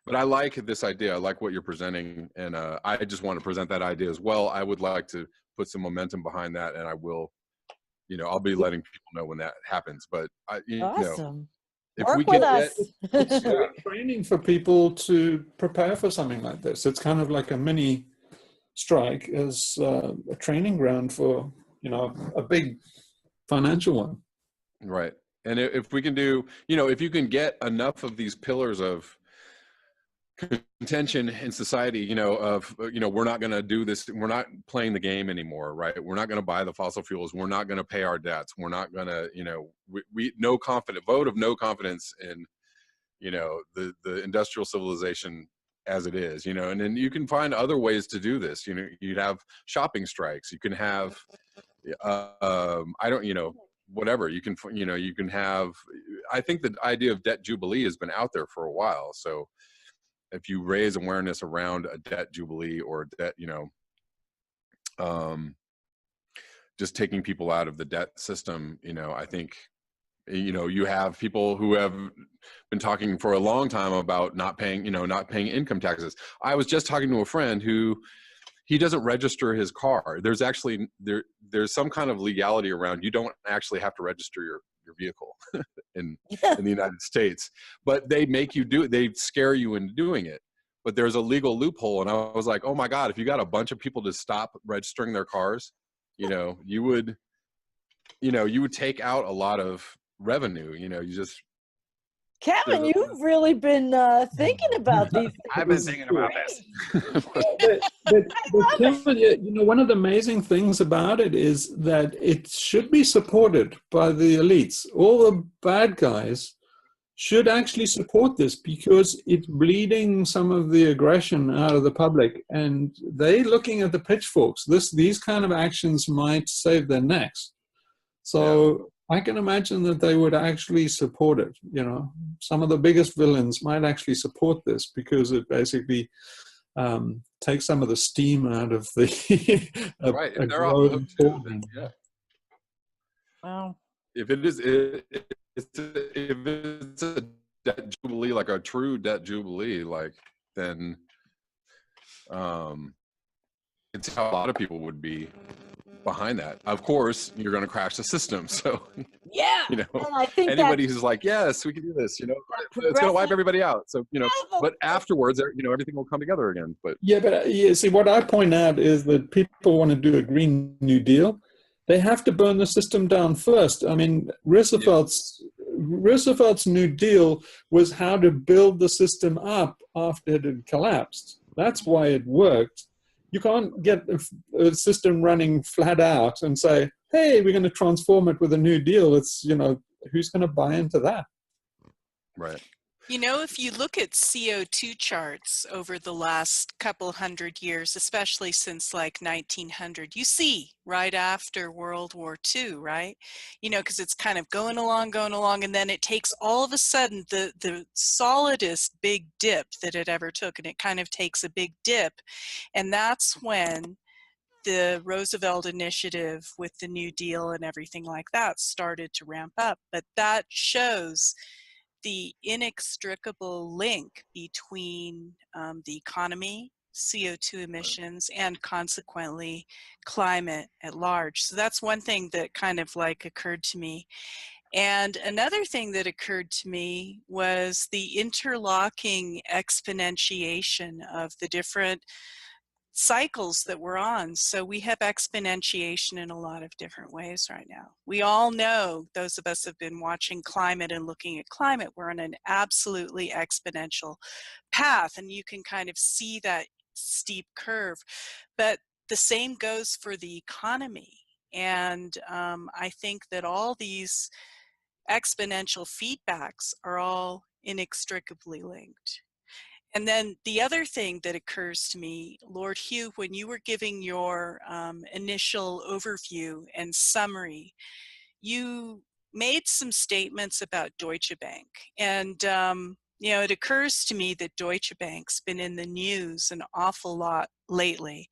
but I like this idea. I like what you're presenting, and I just want to present that idea as well. I would like to put some momentum behind that, and I will, I'll be letting people know when that happens. But Awesome. if we Work with can us. It's great training for people to prepare for something like this. It's kind of like a mini strike as a training ground for, a big financial one. right. And if we can do, if you can get enough of these pillars of contention in society, we're not going to do this. We're not playing the game anymore, right? We're not going to buy the fossil fuels. We're not going to pay our debts. We're not going to, we vote of no confidence in, the industrial civilization as it is, and then you can find other ways to do this. You'd have shopping strikes. You can have, whatever you can, you can have, I think the idea of debt jubilee has been out there for a while. So if you raise awareness around a debt jubilee or debt, just taking people out of the debt system, I think, you have people who have been talking for a long time about not paying income taxes. I was just talking to a friend who, he doesn't register his car. There's actually, there's some kind of legality around, you don't actually have to register your vehicle in the United States, but they make you do it. They scare you into doing it. But there's a legal loophole. And I was like, oh my God, if you got a bunch of people to stop registering their cars, you would take out a lot of revenue. You just, Kevin, you've really been thinking about these. I've been thinking about this. But Kevin, one of the amazing things about it is that it should be supported by the elites. All the bad guys should actually support this because it's bleeding some of the aggression out of the public, and they looking at the pitchforks. These kind of actions might save their necks. So I can imagine that they would actually support it. Some of the biggest villains might actually support this because it basically takes some of the steam out of the right. And they're off the hook too. Yeah. Wow. If it's a debt jubilee, like a true debt jubilee, then it's how a lot of people would be behind that. Of course, you're going to crash the system. So yeah, and I think anybody who's like, yes, we can do this, it's going to wipe everybody out. So but afterwards, everything will come together again. But see, what I point out is that people want to do a Green New Deal. They have to burn the system down first. I mean, Roosevelt's New Deal was how to build the system up after it had collapsed. That's why it worked. You can't get a system running flat out and say, hey, we're going to transform it with a New Deal. It's, who's going to buy into that? Right. If you look at CO2 charts over the last couple hundred years, especially since like 1900, you see right after World War II, right? Because it's kind of going along, and then it takes all of a sudden the solidest big dip that it ever took, and it kind of takes a big dip. And that's when the Roosevelt initiative with the New Deal and everything like that started to ramp up. But that shows the inextricable link between the economy, CO2 emissions, and consequently climate at large. So that's one thing that kind of occurred to me. And another thing that occurred to me was the interlocking exponentiation of the different cycles that we're on. So we have exponentiation in a lot of different ways right now. We all know, those of us who have been watching climate and looking at climate, we're on an absolutely exponential path, and you can kind of see that steep curve. But the same goes for the economy. And I think that all these exponential feedbacks are all inextricably linked. And then the other thing that occurs to me, Lord Hugh, when you were giving your initial overview and summary, you made some statements about Deutsche Bank. And, you know, it occurs to me that Deutsche Bank's been in the news an awful lot lately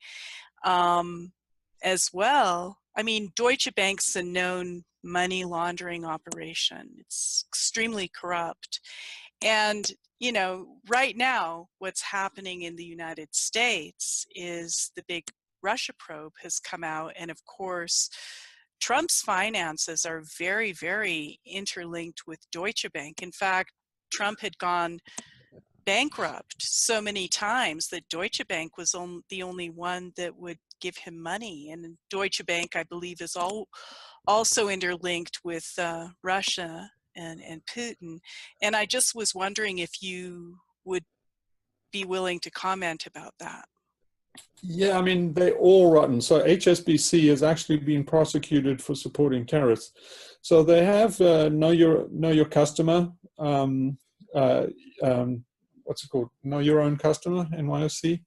as well. I mean, Deutsche Bank's a known money laundering operation. It's extremely corrupt. And, you know, right now, what's happening in the United States is the big Russia probe has come out. And of course, Trump's finances are very, very interlinked with Deutsche Bank. In fact, Trump had gone bankrupt so many times that Deutsche Bank was the only one that would give him money. And Deutsche Bank, I believe, is also interlinked with Russia and Putin. And I just was wondering if you would be willing to comment about that. Yeah, I mean, they're all rotten. So HSBC has actually been prosecuted for supporting terrorists. So they have know your customer. What's it called? Know your own customer, NYSE.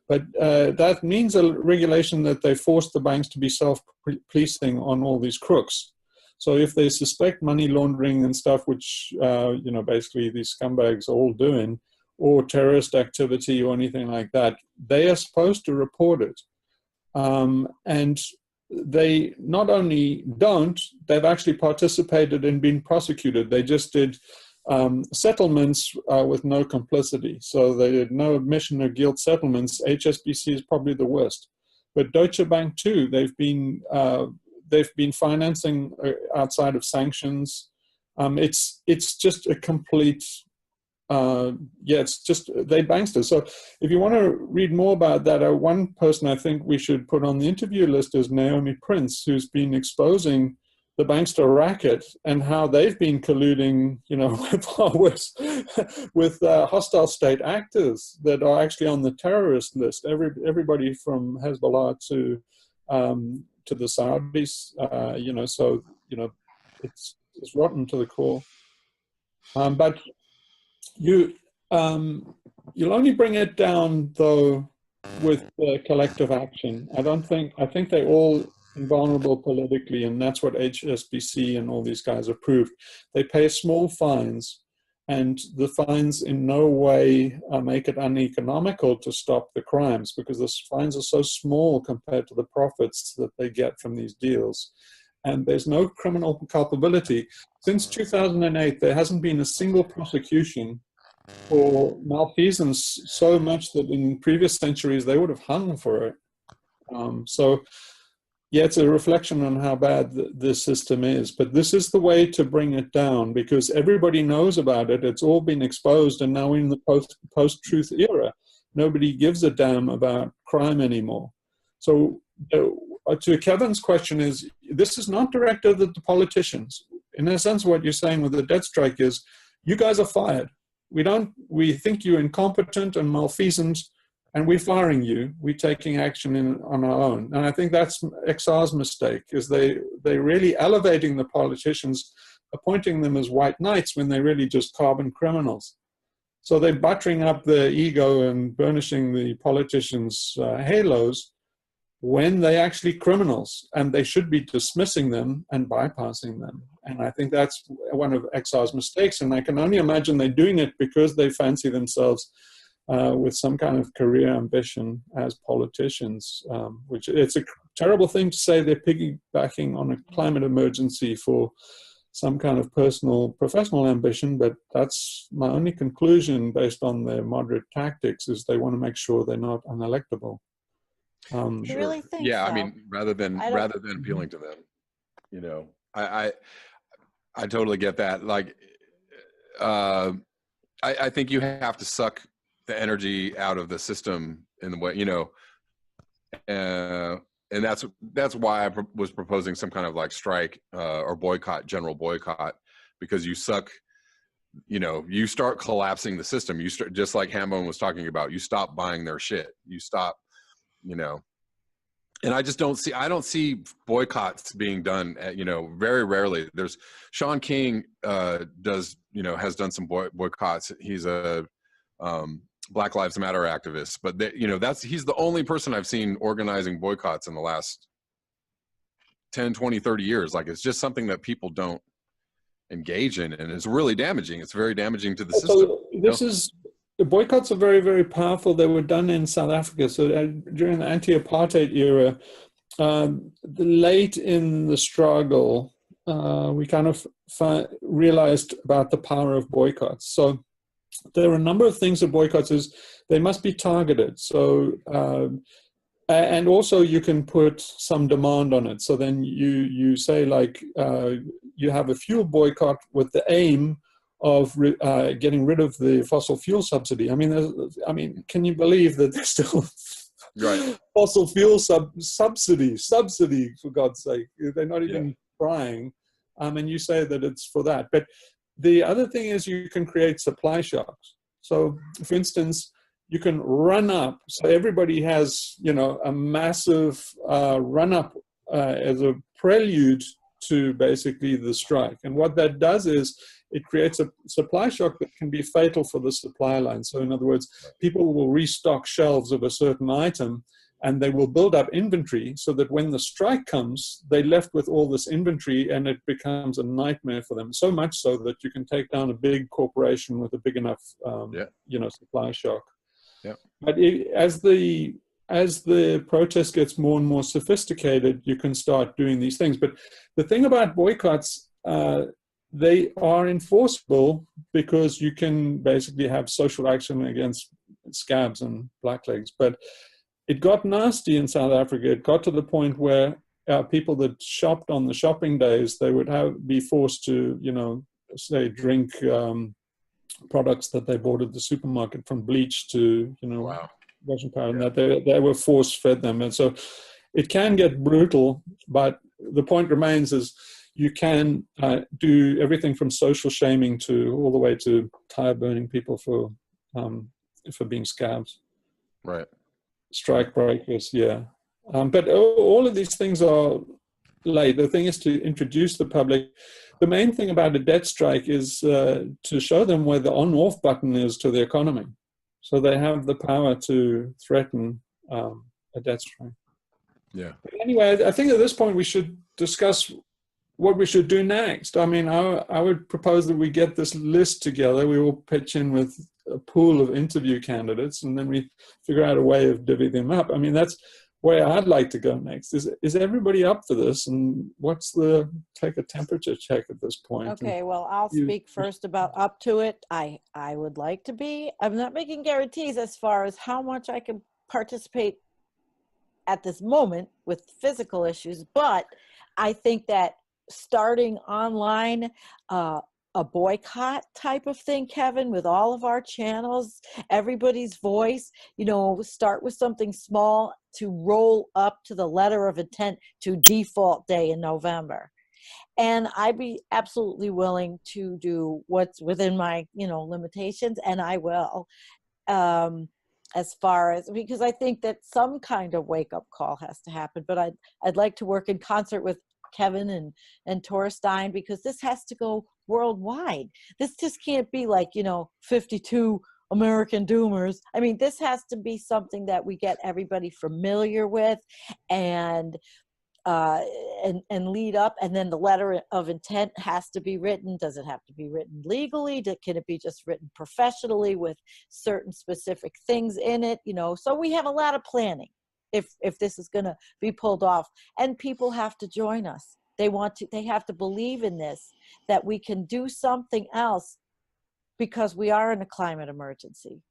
But that means a regulation that they force the banks to be self-policing on all these crooks. So if they suspect money laundering and stuff, which you know, basically these scumbags are all doing, or terrorist activity or anything like that, they are supposed to report it. And they not only don't, they've actually participated in being prosecuted. They just did settlements with no complicity. So they did no admission of guilt settlements. HSBC is probably the worst. But Deutsche Bank too, they've been financing outside of sanctions. It's just a complete, it's just, they banksters. So if you want to read more about that, one person I think we should put on the interview list is Naomi Prince, who's been exposing the bankster racket and how they've been colluding, you know, with hostile state actors that are actually on the terrorist list. Everybody from Hezbollah to the Saudis, you know, so, you know, it's rotten to the core. But you'll only bring it down though with collective action. I think they're all invulnerable politically, and that's what HSBC and all these guys have proved. They pay small fines, and the fines in no way make it uneconomical to stop the crimes, because the fines are so small compared to the profits that they get from these deals. And there's no criminal culpability. Since 2008, there hasn't been a single prosecution for malfeasance, so much that in previous centuries they would have hung for it. So yeah, it's a reflection on how bad this system is. But this is the way to bring it down, because everybody knows about it. It's all been exposed, and now we're in the post-truth era. Nobody gives a damn about crime anymore. So to Kevin's question is, this is not directed at the politicians. In a sense, what you're saying with the debt strike is, you guys are fired. We think you're incompetent and malfeasant, and we're firing you. We're taking action on our own. And I think that's XR's mistake, is they're really elevating the politicians, appointing them as white knights when they're really just carbon criminals. So they're buttering up their ego and burnishing the politicians' halos when they're actually criminals, and they should be dismissing them and bypassing them. And I think that's one of XR's mistakes. And I can only imagine they're doing it because they fancy themselves with some kind of career ambition as politicians, which it's a terrible thing to say they're piggybacking on a climate emergency for some kind of personal, professional ambition, but that's my only conclusion based on their moderate tactics, is they want to make sure they're not unelectable. You really think yeah, so? I mean, rather than appealing to them, you know, I totally get that. Like, I think you have to suck the energy out of the system in the way, you know, and that's why I was proposing some kind of like strike or boycott, general boycott, because you suck, you know, you start collapsing the system. You start, just like Hambone was talking about, you stop buying their shit. You stop, you know, and I don't see boycotts being done at, you know, very rarely. There's Sean King has done some boycotts. He's a Black Lives Matter activist, but you know, he's the only person I've seen organizing boycotts in the last 10, 20, 30 years. Like, it's just something that people don't engage in, and it's really damaging. It's very damaging to the system. So this is, the boycotts are very, very powerful. They were done in South Africa. So during the anti-apartheid era, late in the struggle, we kind of realized about the power of boycotts. So there are a number of things that boycotts is, they must be targeted. So, and also you can put some demand on it. So then you say like, you have a fuel boycott with the aim of getting rid of the fossil fuel subsidy. I mean, can you believe that there's still Right. fossil fuel subsidy, for God's sake? They're not even trying. And you say that it's for that. But the other thing is you can create supply shocks. So, for instance, you can run up. So everybody has, you know, a massive run up as a prelude to basically the strike. And what that does is it creates a supply shock that can be fatal for the supply line. So in other words, people will restock shelves of a certain item and they will build up inventory so that when the strike comes, they're left with all this inventory and it becomes a nightmare for them. So much so that you can take down a big corporation with a big enough, you know, supply shock. Yeah. But as the protest gets more and more sophisticated, you can start doing these things. But the thing about boycotts, they are enforceable because you can basically have social action against scabs and blacklegs. But it got nasty in South Africa. It got to the point where people that shopped on the shopping days, they would be forced to, you know, say drink products that they bought at the supermarket, from bleach to, you know, washing powder, and that they were force-fed them. And so it can get brutal, but the point remains is you can do everything from social shaming to all the way to tire burning people for being scabs. Right. Strike breakers, yeah. But all of these things are late. The thing is to introduce the public. The main thing about a debt strike is to show them where the on-off button is to the economy. So they have the power to threaten a debt strike. Yeah. But anyway, I think at this point we should discuss what we should do next. I mean, I would propose that we get this list together. We will pitch in with a pool of interview candidates, and then we figure out a way of divvying them up. I mean, that's where I'd like to go next. Is everybody up for this? And take a temperature check at this point. Okay, well, I'll speak first about up to it. I would like to be. I'm not making guarantees as far as how much I can participate at this moment with physical issues, but I think that starting online, a boycott type of thing, Kevin, with all of our channels, everybody's voice, you know, start with something small to roll up to the letter of intent to default day in November. And I'd be absolutely willing to do what's within my, you know, limitations, and I will, as far as, because I think that some kind of wake-up call has to happen, but I'd like to work in concert with Kevin and Torstein, because this has to go worldwide. This just can't be like, you know, 52 American doomers. I mean, this has to be something that we get everybody familiar with and lead up. And then the letter of intent has to be written. Does it have to be written legally? Can it be just written professionally with certain specific things in it? You know, so we have a lot of planning if this is going to be pulled off, and people have to join us. They have to believe in this, that we can do something else, because we are in a climate emergency,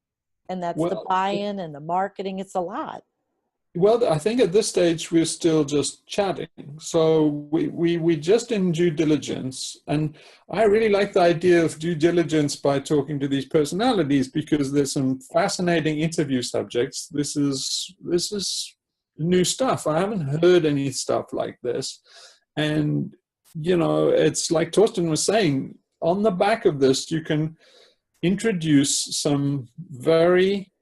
and that's the buy-in and the marketing. It's a lot. Well, I think at this stage we're still just chatting. So we just in due diligence, and I really like the idea of due diligence by talking to these personalities, because there's some fascinating interview subjects. This is new stuff. I haven't heard any stuff like this, and you know, it's like Torsten was saying. On the back of this, you can introduce some very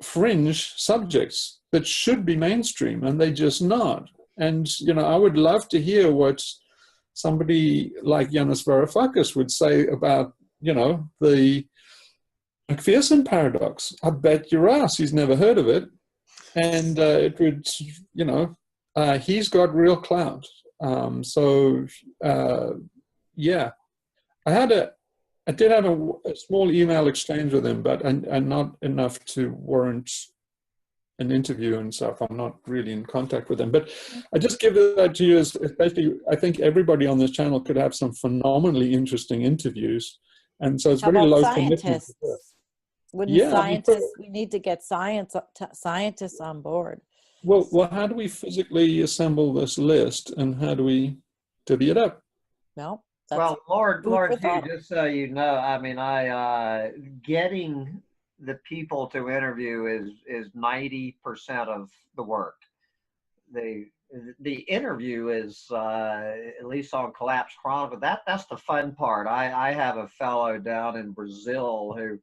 fringe subjects that should be mainstream, and they just not. And you know, I would love to hear what somebody like Yanis Varoufakis would say about, you know, the McPherson paradox. I bet your ass he's never heard of it, and it would, you know, he's got real clout. So yeah, I did have a small email exchange with him, but and not enough to warrant an interview and stuff. I'm not really in contact with him, but I just give that to you as especially, I think everybody on this channel could have some phenomenally interesting interviews. And so it's How very about low commitment. scientists? Wouldn't Yeah, scientists, we need to get scientists on board. well, how do we physically assemble this list and how do we divvy it up? No, that's Well, Lord food for Hugh, thought. just so you know, I mean, getting the people to interview is 90% of the work. The interview is at least on Collapse Chronicle. That's the fun part. I have a fellow down in Brazil who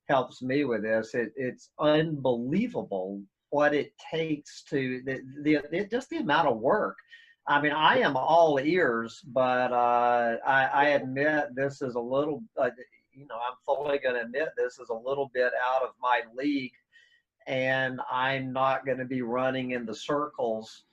helps me with this. It's unbelievable what it takes to just the amount of work. I mean, I am all ears, but I admit this is a little, I'm fully going to admit this is a little bit out of my league, and I'm not going to be running in the circles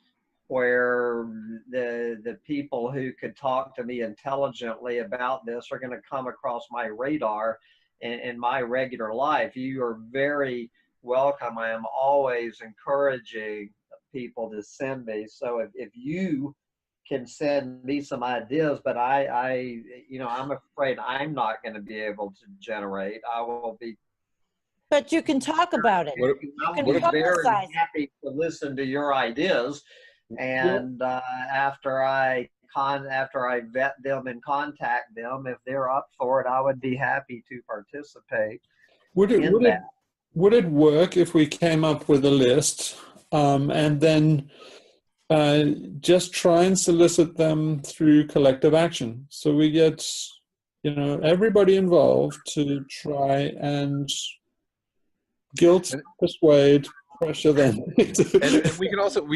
where the people who could talk to me intelligently about this are going to come across my radar in my regular life. You are very welcome. I am always encouraging people to send me. So if you can send me some ideas, but I'm afraid I'm not going to be able to generate. I will be. But you can talk about it. You can be very publicize it. happy to listen to your ideas, and after I vet them and contact them, if they're up for it, I would be happy to participate. Would it work if we came up with a list and then just try and solicit them through collective action? So we get, everybody involved to try and guilt, persuade, pressure them. and we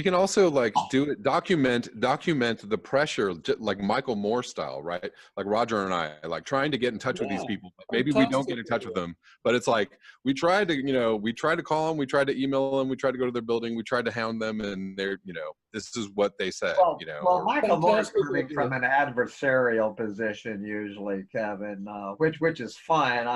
can also like do it, document the pressure, like Michael Moore style, right? Like Roger and I, like trying to get in touch with these people. Maybe we don't get in touch with them, but it's like we tried to call them, we tried to email them, we tried to go to their building, we tried to hound them, and they're, this is what they said. Well, Michael Moore's coming from an adversarial position usually, Kevin, which is fine.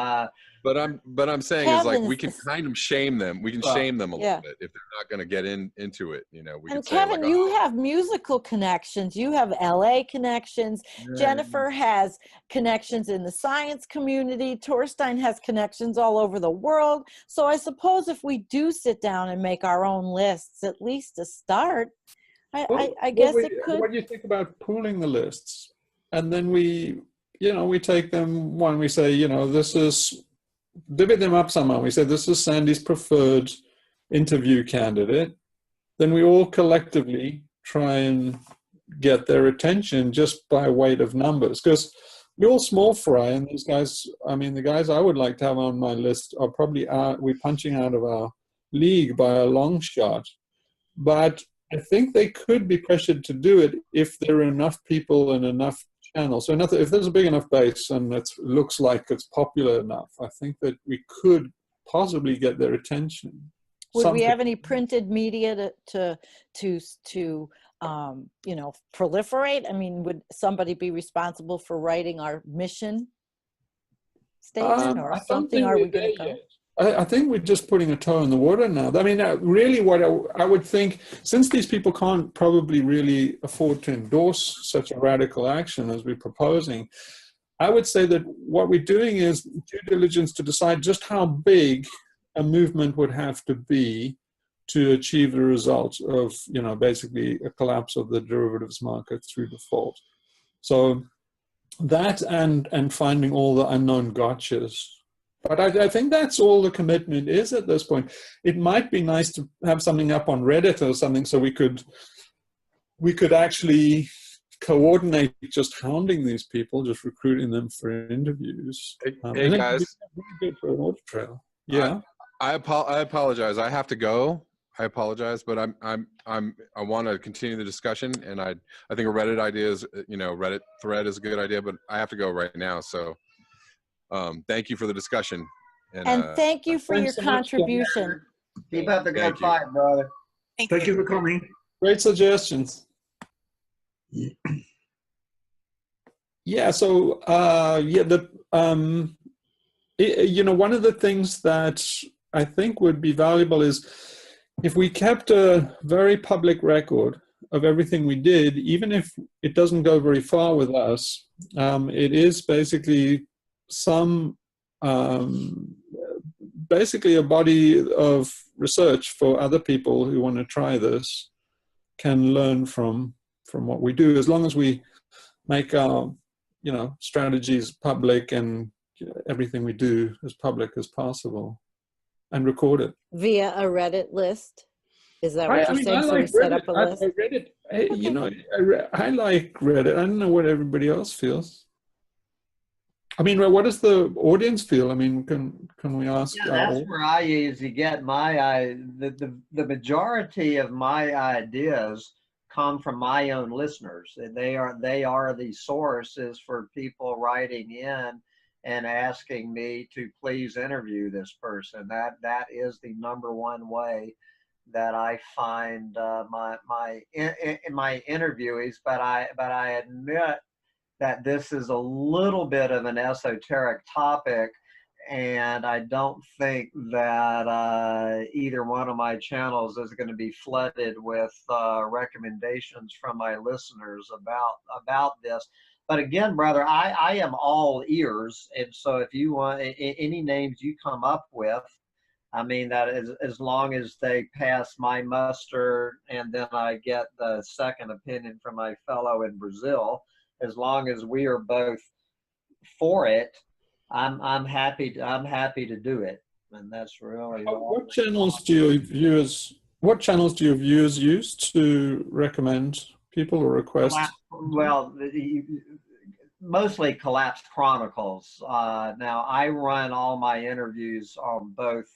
But I'm saying is like we can kind of shame them. We can shame them a little bit if they're not going to get into it. We and can Kevin, say, you have musical connections. You have LA connections. Yeah. Jennifer has connections in the science community. Torstein has connections all over the world. So I suppose if we do sit down and make our own lists, at least to start, I guess it could. What do you think about pooling the lists? And then we take them one, we say, this is, divvy them up somehow. We say, this is Sandy's preferred interview candidate. Then we all collectively try and get their attention just by weight of numbers. Because we're all small fry, and these guys, the guys I would like to have on my list are probably we're punching out of our league by a long shot. But I think they could be pressured to do it if there are enough people and enough channels. So if there's a big enough base and it looks like it's popular enough, I think that we could possibly get their attention. Would we have any printed media to proliferate? I mean, would somebody be responsible for writing our mission statement or something? Are we going to go? I think we're just putting a toe in the water now. I mean, really what I would think, since these people can't probably really afford to endorse such a radical action as we're proposing, I would say that what we're doing is due diligence to decide just how big a movement would have to be to achieve the result of, basically a collapse of the derivatives market through default. So that and finding all the unknown gotchas. But I think that's all the commitment is at this point. It might be nice to have something up on Reddit or something so we could actually coordinate just hounding these people, just recruiting them for interviews. Hey guys, really good for an audit trail. Yeah. I apologize. I have to go. I apologize, but I want to continue the discussion, and I think a Reddit idea is, Reddit thread is a good idea, but I have to go right now. So thank you for the discussion. And thank you for your contribution. Keep up the good fight, brother. Thank you for coming. Great suggestions. Yeah. So yeah, you know, one of the things that I think would be valuable is if we kept a very public record of everything we did, even if it doesn't go very far with us. It is basically some basically a body of research for other people who want to try this can learn from what we do, as long as we make our, you know, strategies public and everything we do as public as possible and record it. Via a Reddit list? Is that what I you're mean, saying? I So we like set Reddit. up a I list? Reddit. You Okay. know, I like Reddit. I don't know what everybody else feels. I mean, what does the audience feel? I mean, can we ask? Yeah, that's where I usually get the majority of my ideas come from my own listeners. They are the sources for people writing in and asking me to please interview this person. That is the number one way that I find my interviewees. But I admit that this is a little bit of an esoteric topic, and I don't think that either one of my channels is going to be flooded with recommendations from my listeners about this. But again, brother, I am all ears, and so if you want any names you come up with, I mean, that is as long as they pass my muster, and then I get the second opinion from my fellow in Brazil. As long as we are both for it, I'm happy to do it, and that's really all. What channels do your viewers? What channels do your viewers use to recommend people or request? Well, mostly Collapsed Chronicles. Now I run all my interviews on both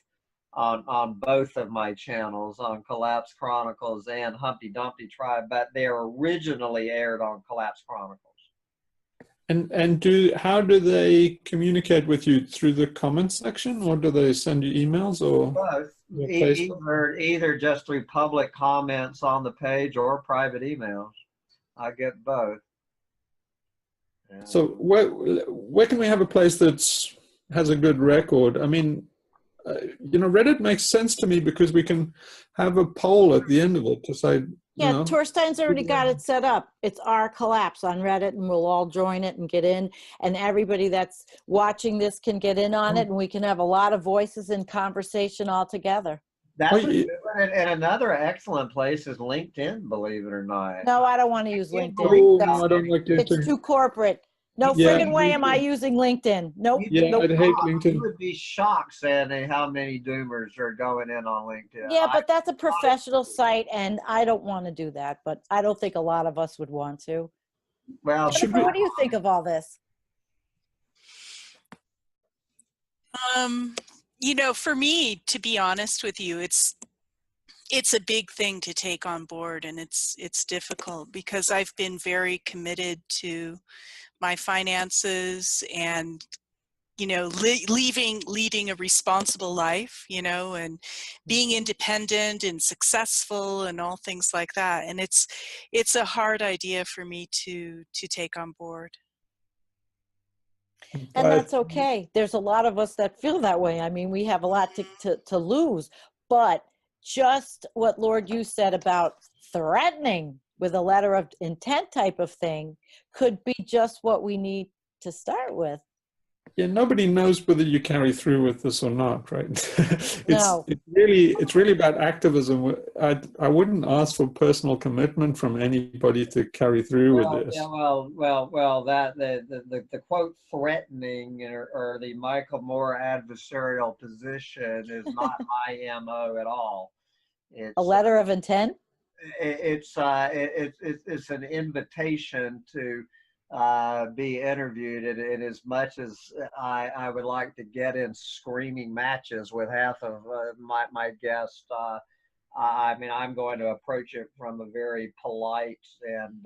of my channels, on Collapsed Chronicles and Humpty Dumpty Tribe, but they are originally aired on Collapsed Chronicles. And how do they communicate with you, through the comment section, or do they send you emails, or Both. Either just through public comments on the page or private emails. I get both. Yeah. So where can we have a place that's has a good record? I mean, you know, Reddit makes sense to me because we can have a poll at the end of it to say, Yeah, you know, Torstein's already got it set up. It's our collapse on Reddit, and we'll all join it and get in. And everybody that's watching this can get in on it, and we can have a lot of voices in conversation all together. That's and another excellent place is LinkedIn, believe it or not. No, I don't want to use LinkedIn. Oh, no, I don't like LinkedIn. It's too corporate. No friggin' way am I using LinkedIn. Nope. Yeah, nope. I'd hate LinkedIn. You would be shocked, Sandy, how many doomers are going in on LinkedIn. Yeah, but that's a professional site, and I don't want to do that. But I don't think a lot of us would want to. Well, Jennifer, what do you think of all this? You know, for me, to be honest with you, it's a big thing to take on board, and it's difficult because I've been very committed to my finances and, you know, leading a responsible life, you know, and being independent and successful and all things like that. And it's a hard idea for me to take on board. And that's okay. There's a lot of us that feel that way. I mean, we have a lot to lose, but just what Lord Hugh said about threatening with a letter of intent type of thing could be just what we need to start with. Yeah, nobody knows whether you carry through with this or not, right? No. It's really about activism. I wouldn't ask for personal commitment from anybody to carry through with this. Yeah, well. That the quote threatening or the Michael Moore adversarial position is not my MO at all. It's a letter of intent. It's an invitation to be interviewed, and as much as I would like to get in screaming matches with half of my guests, I mean, I'm going to approach it from a very polite and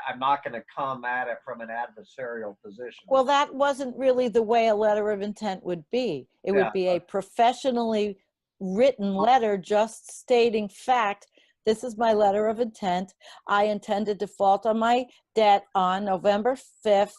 I'm not going to come at it from an adversarial position. Well, that wasn't really the way a letter of intent would be. It would be a professionally written letter just stating fact This is my letter of intent. I intend to default on my debt on November 5th,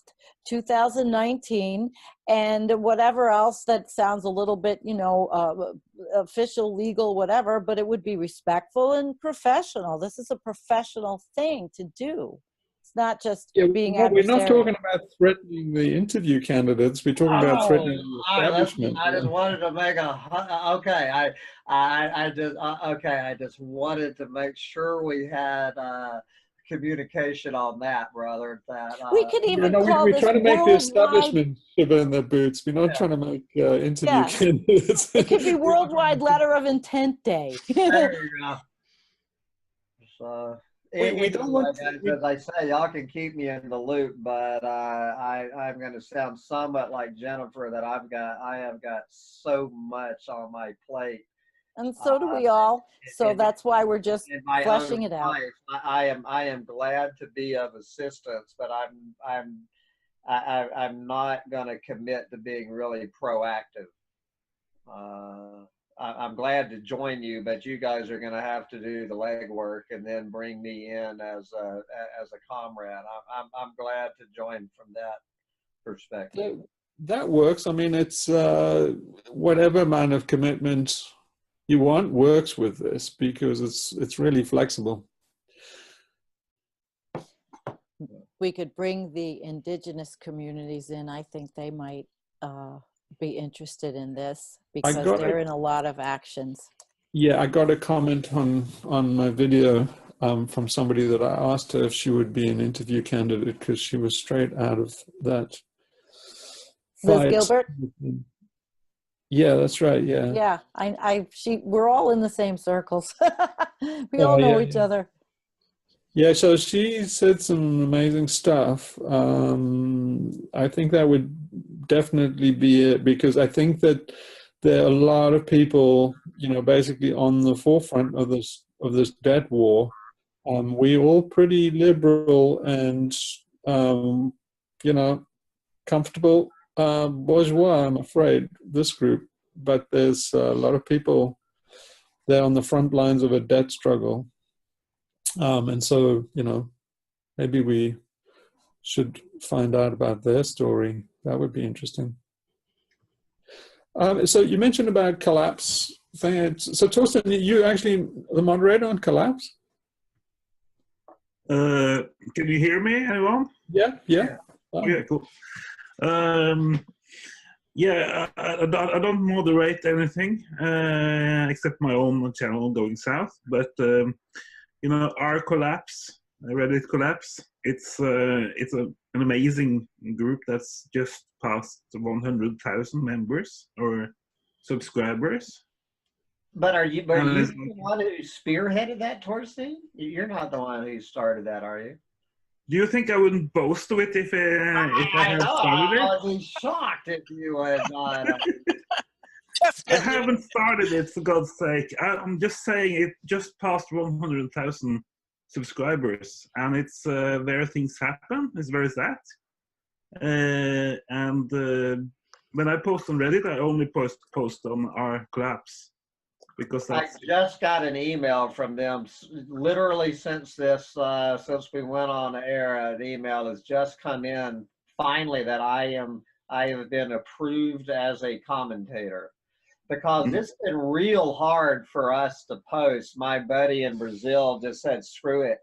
2019, and whatever else that sounds a little bit, you know, official, legal, whatever, but it would be respectful and professional. This is a professional thing to do. It's not just being well, we're not adversarial. talking about threatening the interview candidates. We're talking about threatening the all right, establishment. I just wanted to make okay. I just wanted to make sure we had communication on that, brother. That We could even no, call we're this trying to make the worldwide. establishment shiver in their boots. We're not Yeah. trying to make interview Yeah. candidates. It could be Worldwide Letter of Intent Day. There you go. So. We don't want to, as I say, y'all can keep me in the loop, but I'm going to sound somewhat like Jennifer that I have got so much on my plate. And so do we all. So that's why we're just in my fleshing own it out. life. I am glad to be of assistance, but I'm not going to commit to being really proactive. I'm glad to join you, but you guys are going to have to do the legwork and then bring me in as a comrade. I'm glad to join from that perspective. that works. I mean, it's whatever amount of commitment you want works with this because it's really flexible. We could bring the indigenous communities in. I think they might be interested in this because they're in a lot of actions. Yeah, I got a comment on my video from somebody that I asked her if she would be an interview candidate because she was straight out of that fight. Liz Gilbert? Yeah, that's right. Yeah. Yeah, we're all in the same circles. We all know each other. Yeah, so she said some amazing stuff. I think that would definitely be it because I think that there are a lot of people, you know, basically on the forefront of this debt war. We're all pretty liberal and, you know, comfortable bourgeois, I'm afraid, this group. But there's a lot of people there on the front lines of a debt struggle. And so, you know, maybe we should find out about their story. That would be interesting. So you mentioned about Collapse thing. So Torsten, you actually the moderator on Collapse? Can you hear me, anyone? Yeah. Yeah, cool. Yeah, I don't moderate anything except my own channel, Going South. But you know, our Collapse, Reddit Collapse, it's an amazing group that's just passed 100,000 members or subscribers. But are you the one who spearheaded that, Torsten? You're not the one who started that, are you? Do you think I wouldn't boast of it if I had started it? I would be shocked if you had not. I haven't started it, for God's sake. I'm just saying it just passed 100,000 subscribers, and it's where things happen. Is where it's at. And when I post on Reddit, I only post on our Collapse because that's. I just got an email from them literally since we went on air. An email has just come in finally that I have been approved as a commentator. Because it's been real hard for us to post. My buddy in Brazil just said, screw it.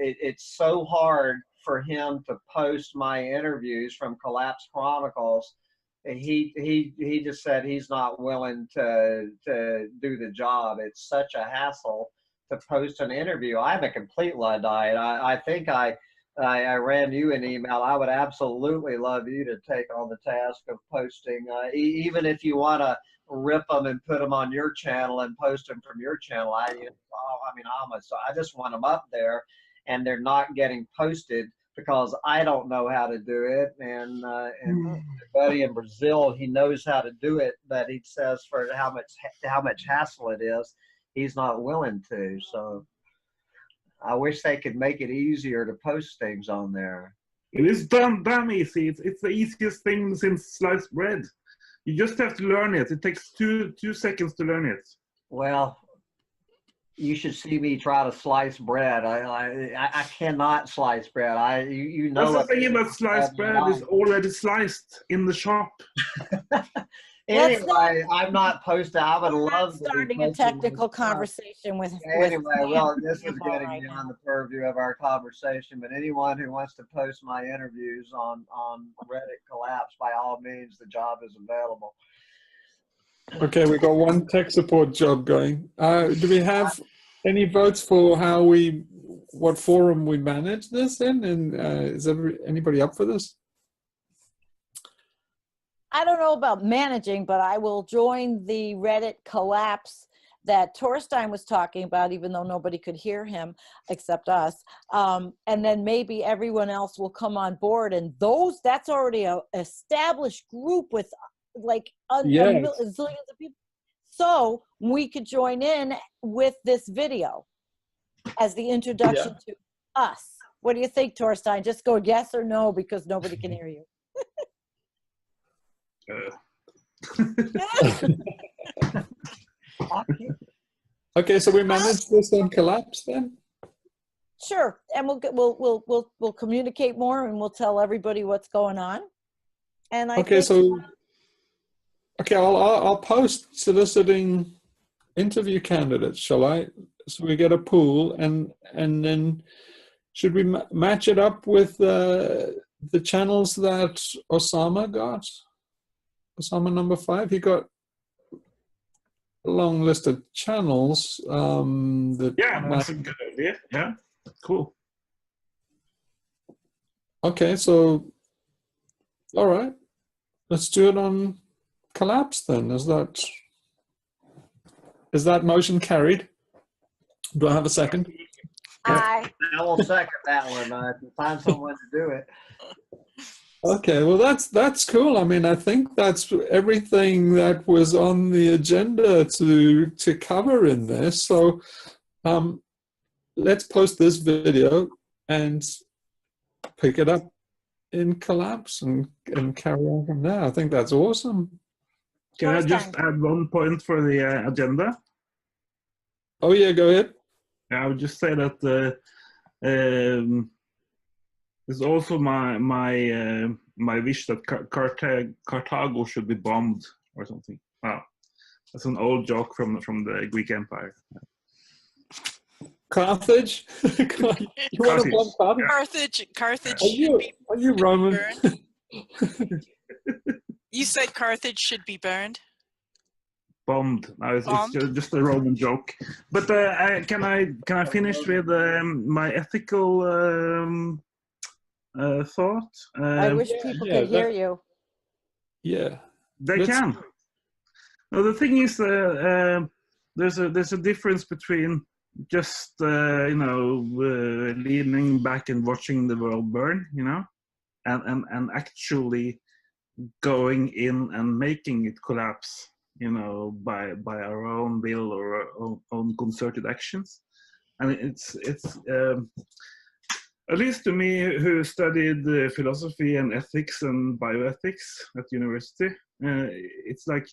It's so hard for him to post my interviews from Collapse Chronicles. He just said he's not willing to do the job. It's such a hassle to post an interview. I'm a complete Luddite. I think I ran you an email. I would absolutely love you to take on the task of posting, even if you want to rip them and put them on your channel and post them from your channel. I just want them up there, and they're not getting posted because I don't know how to do it. And my buddy in Brazil, he knows how to do it, but he says for how much hassle it is, he's not willing to. So I wish they could make it easier to post things on there. It is damn easy. It's the easiest thing since sliced bread. You just have to learn it. It takes two seconds to learn it. Well, you should see me try to slice bread. I cannot slice bread. You know. That's the thing about sliced bread is already sliced in the shop. Anyway, I'm not posting. I would love to be starting a posting technical this stuff. conversation with. Anyway, well, this is people getting right beyond now. the purview of our conversation, but anyone who wants to post my interviews on Reddit Collapse, by all means, the job is available. Okay, we got one tech support job going. Do we have any votes for what forum we manage this in? And is anybody up for this? I don't know about managing, but I will join the Reddit collapse that Torstein was talking about, even though nobody could hear him except us. And then maybe everyone else will come on board. And that's already an established group with like zillions of people. So we could join in with this video as the introduction to us. What do you think, Torstein? Just go yes or no because nobody can hear you. Okay, so we manage this on Collapse then? Sure, and we'll communicate more, and we'll tell everybody what's going on. And I think, I'll post soliciting interview candidates, shall I? So we get a pool, and then should we match it up with the channels that Osama got? Osama number 5, he got a long list of channels. That's a good idea. Yeah, cool. Okay, so all right, let's do it on Collapse then. Is that motion carried? Do I have a second? I will second that one. To find someone to do it. Okay, well that's cool. I mean, I think that's everything that was on the agenda to cover in this. So let's post this video and pick it up in Collapse and carry on from there. I think that's awesome. Can I just add one point for the agenda? Oh yeah, go ahead. I would just say that it's also my wish that Carthago should be bombed or something. Wow, that's an old joke from the Greek Empire. Carthage? You want to bomb Carthage? Carthage Are you should Roman? be burned. You said Carthage should be burned. Bombed. No, it's just a Roman joke. But can I finish with my ethical thought? I wish people could hear you. Yeah, they can. No, the thing is, there's a difference between just leaning back and watching the world burn, and actually going in and making it collapse, by our own will or our own concerted actions. And it's at least to me, who studied philosophy and ethics and bioethics at university, it's like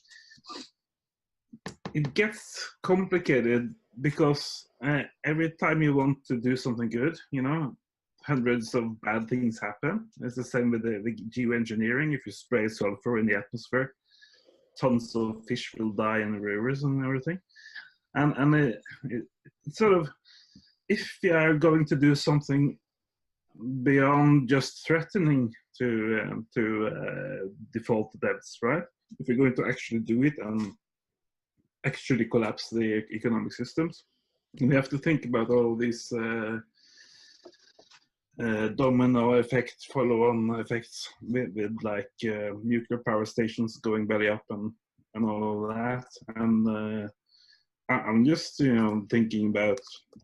it gets complicated because every time you want to do something good, hundreds of bad things happen. It's the same with the geoengineering. If you spray sulfur in the atmosphere, tons of fish will die in the rivers and everything. And it's sort of, if you are going to do something beyond just threatening to default debts, right? If you're going to actually do it and actually collapse the economic systems, we have to think about all of these domino effect, follow-on effects with like nuclear power stations going belly up and all of that. And I'm just thinking about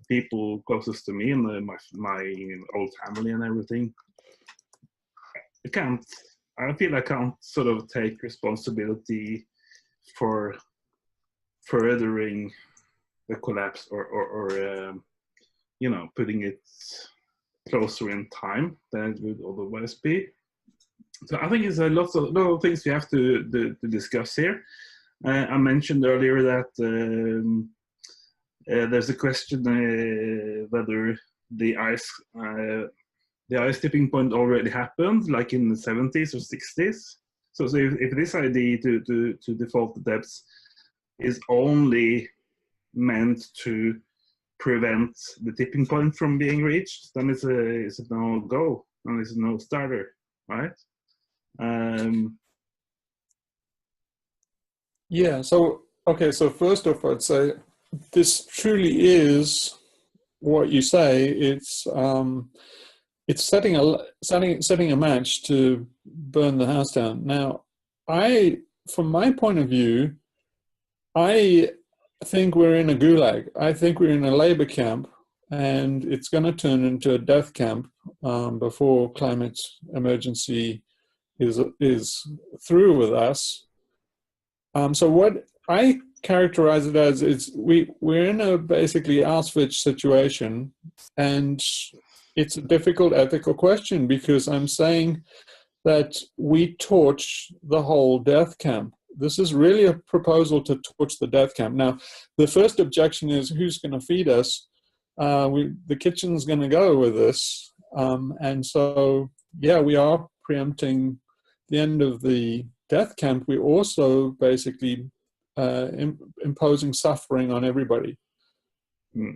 people closest to me and my old family and everything. I feel I can't sort of take responsibility for furthering the collapse or putting it closer in time than it would otherwise be. So I think it's a lot of things we have to discuss here. I mentioned earlier that there's a question whether the ice tipping point already happened, like in the 70s or 60s. So if this idea to default the depths is only meant to prevent the tipping point from being reached, then it's a no-go, and it's a no-starter, right? Yeah, so, okay, so first off, I'd say this truly is what you say. It's setting a match to burn the house down. Now, from my point of view, I think we're in a gulag. I think we're in a labor camp, and it's going to turn into a death camp before climate emergency is through with us. So what I characterize it as is we're in a basically Auschwitz situation, and it's a difficult ethical question, because I'm saying that we torch the whole death camp. This is really a proposal to torch the death camp. Now, the first objection is, who's going to feed us? The kitchen's going to go with this. And so, yeah, we are preempting the end of the death camp. We're also basically imposing suffering on everybody.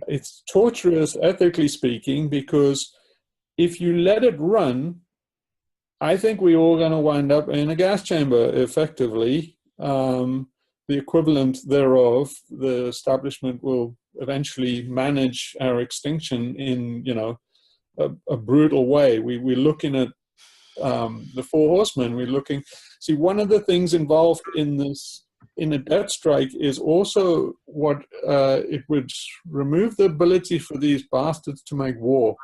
It's torturous, ethically speaking, because if you let it run, I think we're all going to wind up in a gas chamber, effectively. The equivalent thereof, the establishment will eventually manage our extinction in, a brutal way. We're looking at the Four Horsemen. We're looking. See, one of the things involved in this, in a death strike, is also what it would remove the ability for these bastards to make war.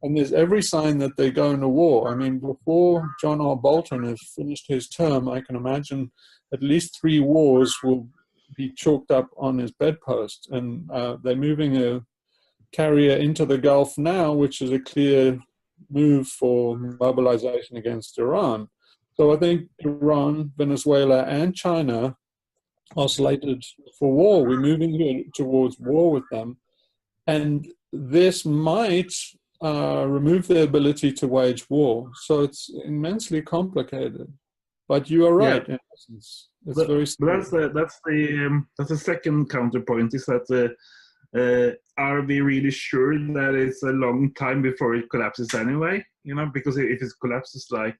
And there's every sign that they're going to war. I mean, before John R. Bolton has finished his term, I can imagine at least 3 wars will be chalked up on his bedpost. And they're moving a carrier into the Gulf now, which is a clear move for mobilization against Iran. So I think Iran, Venezuela, and China are slated for war. We're moving towards war with them. And this might remove their ability to wage war. So it's immensely complicated. But you are right. Yeah. In essence, it's that's the second counterpoint, is that are we really sure that it's a long time before it collapses anyway? Because if it collapses like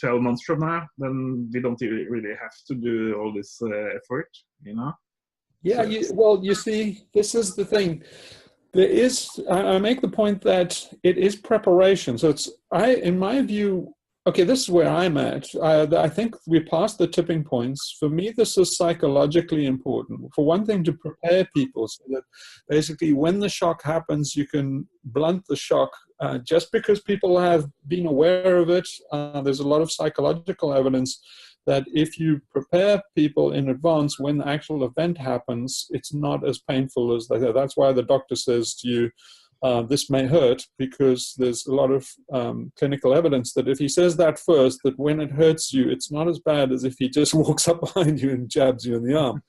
12 months from now, then we don't really have to do all this effort. Yeah. So. You see, this is the thing. There is, I make the point that it is preparation. So in my view, okay, this is where I'm at. I think we passed the tipping points. For me, this is psychologically important. For one thing, to prepare people so that basically when the shock happens, you can blunt the shock. Just because people have been aware of it, there's a lot of psychological evidence that if you prepare people in advance, when the actual event happens, it's not as painful as they say. That's why the doctor says to you, this may hurt, because there's a lot of clinical evidence that if he says that first, that when it hurts you, it's not as bad as if he just walks up behind you and jabs you in the arm.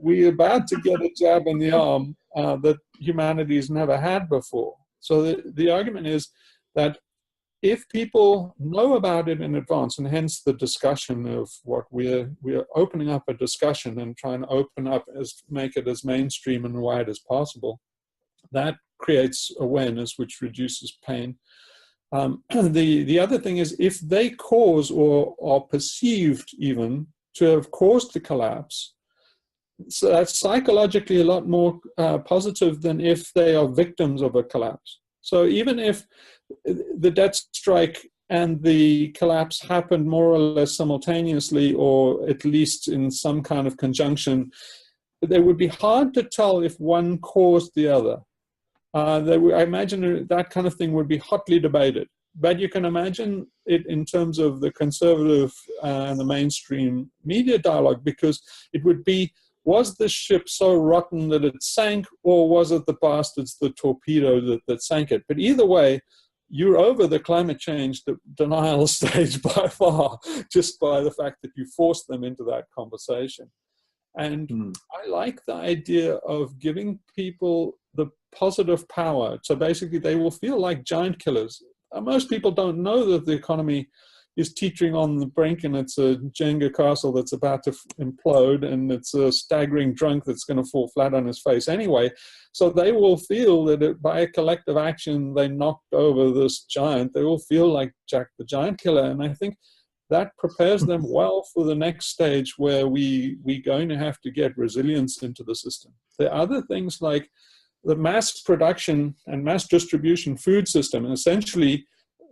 We're about to get a jab in the arm that humanity's never had before. So the argument is that if people know about it in advance, and hence the discussion of what we're opening up a discussion and trying to open up, make it as mainstream and wide as possible, that creates awareness, which reduces pain. The other thing is, if they cause or are perceived even to have caused the collapse, so that's psychologically a lot more positive than if they are victims of a collapse. So even if the death strike and the collapse happened more or less simultaneously, or at least in some kind of conjunction, they would be hard to tell if one caused the other. I imagine that kind of thing would be hotly debated. But you can imagine it in terms of the conservative and the mainstream media dialogue, because it would be, was the ship so rotten that it sank, or was it the bastards, the torpedo that sank it? But either way, you're over the climate change denial stage by far, just by the fact that you forced them into that conversation. And I like the idea of giving people the positive power. So basically they will feel like giant killers. Most people don't know that the economy is teetering on the brink, and it's a Jenga castle that's about to implode, and it's a staggering drunk that's going to fall flat on his face anyway. So they will feel that by a collective action, they knocked over this giant. They will feel like Jack the Giant Killer. And I think that prepares them well for the next stage where we're going to have to get resilience into the system. There are other things like the mass production and mass distribution food system. And essentially,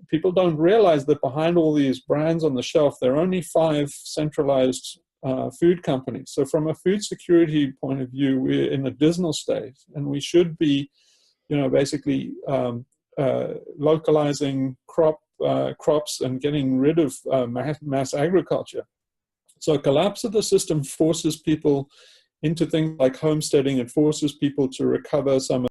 people don't realize that behind all these brands on the shelf, there are only 5 centralized food companies. So from a food security point of view, we're in a dismal state, and we should be, basically localizing crops and getting rid of mass agriculture. So a collapse of the system forces people into things like homesteading. It forces people to recover some